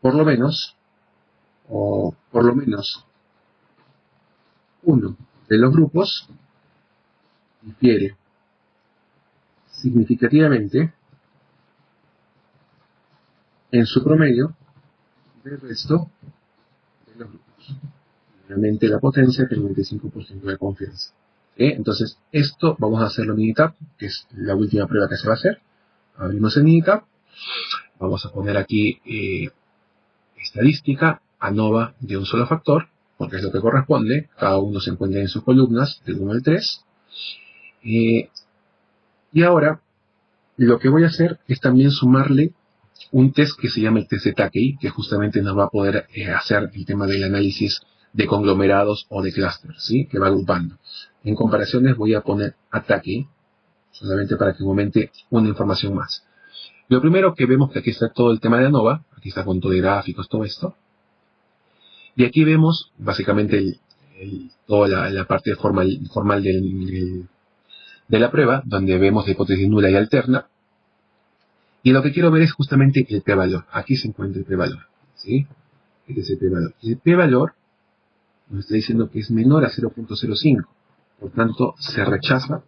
por lo menos uno de los grupos difiere significativamente en su promedio del resto de los grupos. Realmente la potencia es el 95% de confianza. Entonces, esto vamos a hacerlo en Minitab, que es la última prueba que se va a hacer. Abrimos el Minitab. Vamos a poner aquí estadística, ANOVA de un solo factor, porque es lo que corresponde. Cada uno se encuentra en sus columnas, del 1 al 3. Y ahora, lo que voy a hacer es también sumarle un test que se llama el test de Takei, que justamente nos va a poder hacer el tema del análisis de conglomerados o de clústeres, ¿sí? Que va agrupando. En comparaciones voy a poner a Takei, solamente para que aumente una información más. Lo primero que vemos que aquí está todo el tema de ANOVA, aquí está con todo de gráficos, todo esto. Y aquí vemos básicamente toda la parte formal de la prueba, donde vemos la hipótesis nula y alterna. Y lo que quiero ver es justamente el p-valor. Aquí se encuentra el p-valor, ¿sí? Este es el p-valor. Y el p-valor nos está diciendo que es menor a 0.05. Por tanto, se rechaza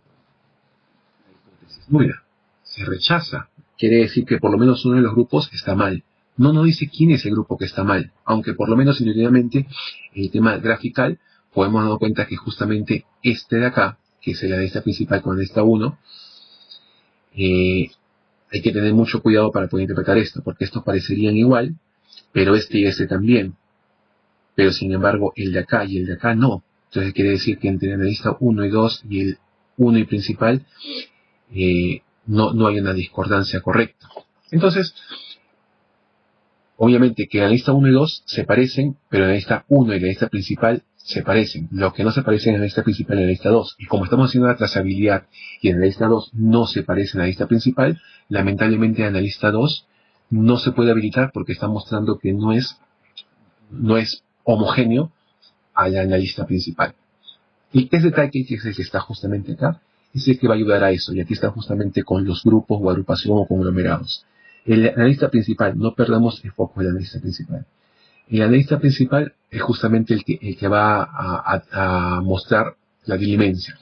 la hipótesis nula. Se rechaza. Quiere decir que por lo menos uno de los grupos está mal. No nos dice quién es el grupo que está mal. Aunque por lo menos intuitivamente el tema grafical podemos dar cuenta que justamente este de acá, que es el analista principal con el analista 1, hay que tener mucho cuidado para poder interpretar esto, porque estos parecerían igual, pero este y este también. Pero sin embargo, el de acá y el de acá no. Entonces quiere decir que entre el analista 1 y 2 y el 1 y principal no hay una discordancia correcta. Entonces, obviamente que el analista 1 y 2 se parecen, pero el analista 1 y el analista principal se parecen. Lo que no se parecen es el analista principal y el analista 2. Y como estamos haciendo la trazabilidad y el analista 2 no se parece al analista principal, lamentablemente el analista 2 no se puede habilitar porque está mostrando que no es homogéneo al analista principal. El test de Takei, que es el que está justamente acá, es el que va a ayudar a eso. Y aquí está justamente con los grupos o agrupación o conglomerados. El analista principal, no perdamos el foco del analista principal. El analista principal es justamente el que va a mostrar la dilimencia.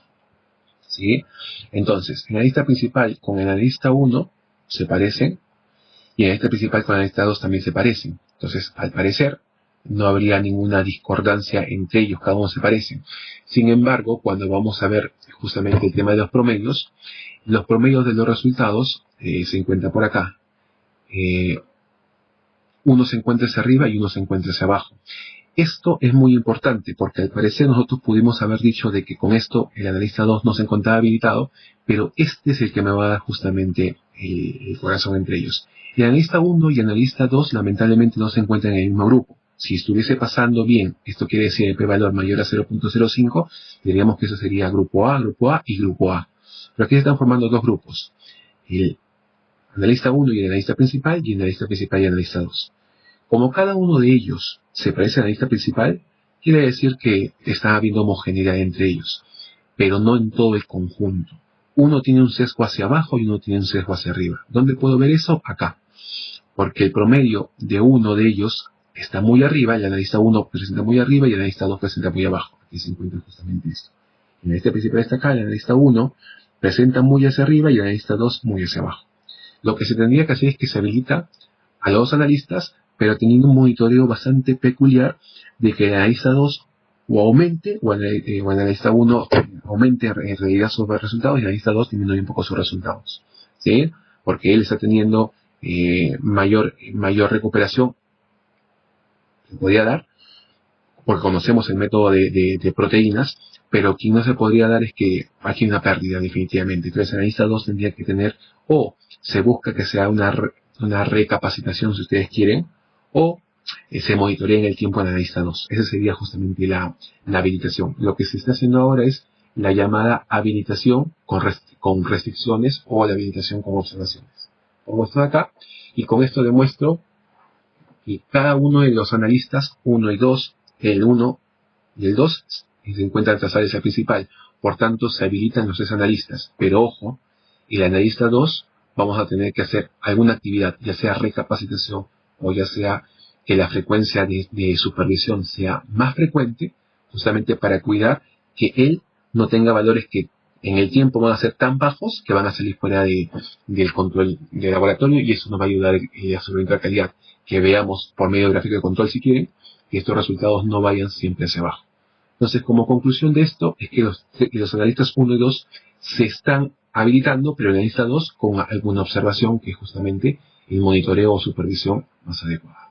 ¿Sí? Entonces, el analista principal con el analista 1 se parecen y el analista principal con el analista 2 también se parecen. Entonces, al parecer, no habría ninguna discordancia entre ellos, cada uno se parecen. Sin embargo, cuando vamos a ver justamente el tema de los promedios de los resultados se encuentran por acá. Uno se encuentra hacia arriba y uno se encuentra hacia abajo. Esto es muy importante porque al parecer nosotros pudimos haber dicho de que con esto el analista 2 no se encontraba habilitado, pero este es el que me va a dar justamente el corazón entre ellos. El analista 1 y el analista 2 lamentablemente no se encuentran en el mismo grupo. Si estuviese pasando bien, esto quiere decir el p-valor mayor a 0.05, diríamos que eso sería grupo A y grupo A. Pero aquí se están formando dos grupos. El analista 1 y el analista principal, y el analista principal y el analista 2. Como cada uno de ellos se parece al analista principal, quiere decir que está habiendo homogeneidad entre ellos, pero no en todo el conjunto. Uno tiene un sesgo hacia abajo y uno tiene un sesgo hacia arriba. ¿Dónde puedo ver eso? Acá. Porque el promedio de uno de ellos está muy arriba, el analista 1 presenta muy arriba y el analista 2 presenta muy abajo. Aquí se encuentra justamente esto. El analista principal está acá, el analista 1 presenta muy hacia arriba y el analista 2 muy hacia abajo. Lo que se tendría que hacer es que se habilita a los dos analistas, pero teniendo un monitoreo bastante peculiar de que el analista 2 o aumente, o el analista 1 aumente en realidad sus resultados y el analista 2 disminuye un poco sus resultados. ¿Sí? Porque él está teniendo mayor recuperación que podría dar, porque conocemos el método de proteínas, pero quien no se podría dar es que aquí hay una pérdida definitivamente. Entonces el analista 2 tendría que tener, o se busca que sea una recapacitación si ustedes quieren, o se monitorea en el tiempo al analista 2. Esa sería justamente la habilitación. Lo que se está haciendo ahora es la llamada habilitación con restricciones o la habilitación con observaciones. Pongo esto de acá y con esto demuestro que cada uno de los analistas 1 y 2, el 1 y el 2, se encuentran trazado hacia el principal. Por tanto, se habilitan los 3 analistas. Pero ojo, el analista 2 vamos a tener que hacer alguna actividad, ya sea recapacitación o ya sea que la frecuencia de supervisión sea más frecuente, justamente para cuidar que él no tenga valores que en el tiempo van a ser tan bajos que van a salir fuera del control del laboratorio, y eso nos va a ayudar a solventar calidad. Que veamos por medio de gráfico de control, si quieren, que estos resultados no vayan siempre hacia abajo. Entonces, como conclusión de esto, es que los analistas 1 y 2 se están habilitando, pero el analista 2 con alguna observación que es justamente el monitoreo o supervisión más adecuada.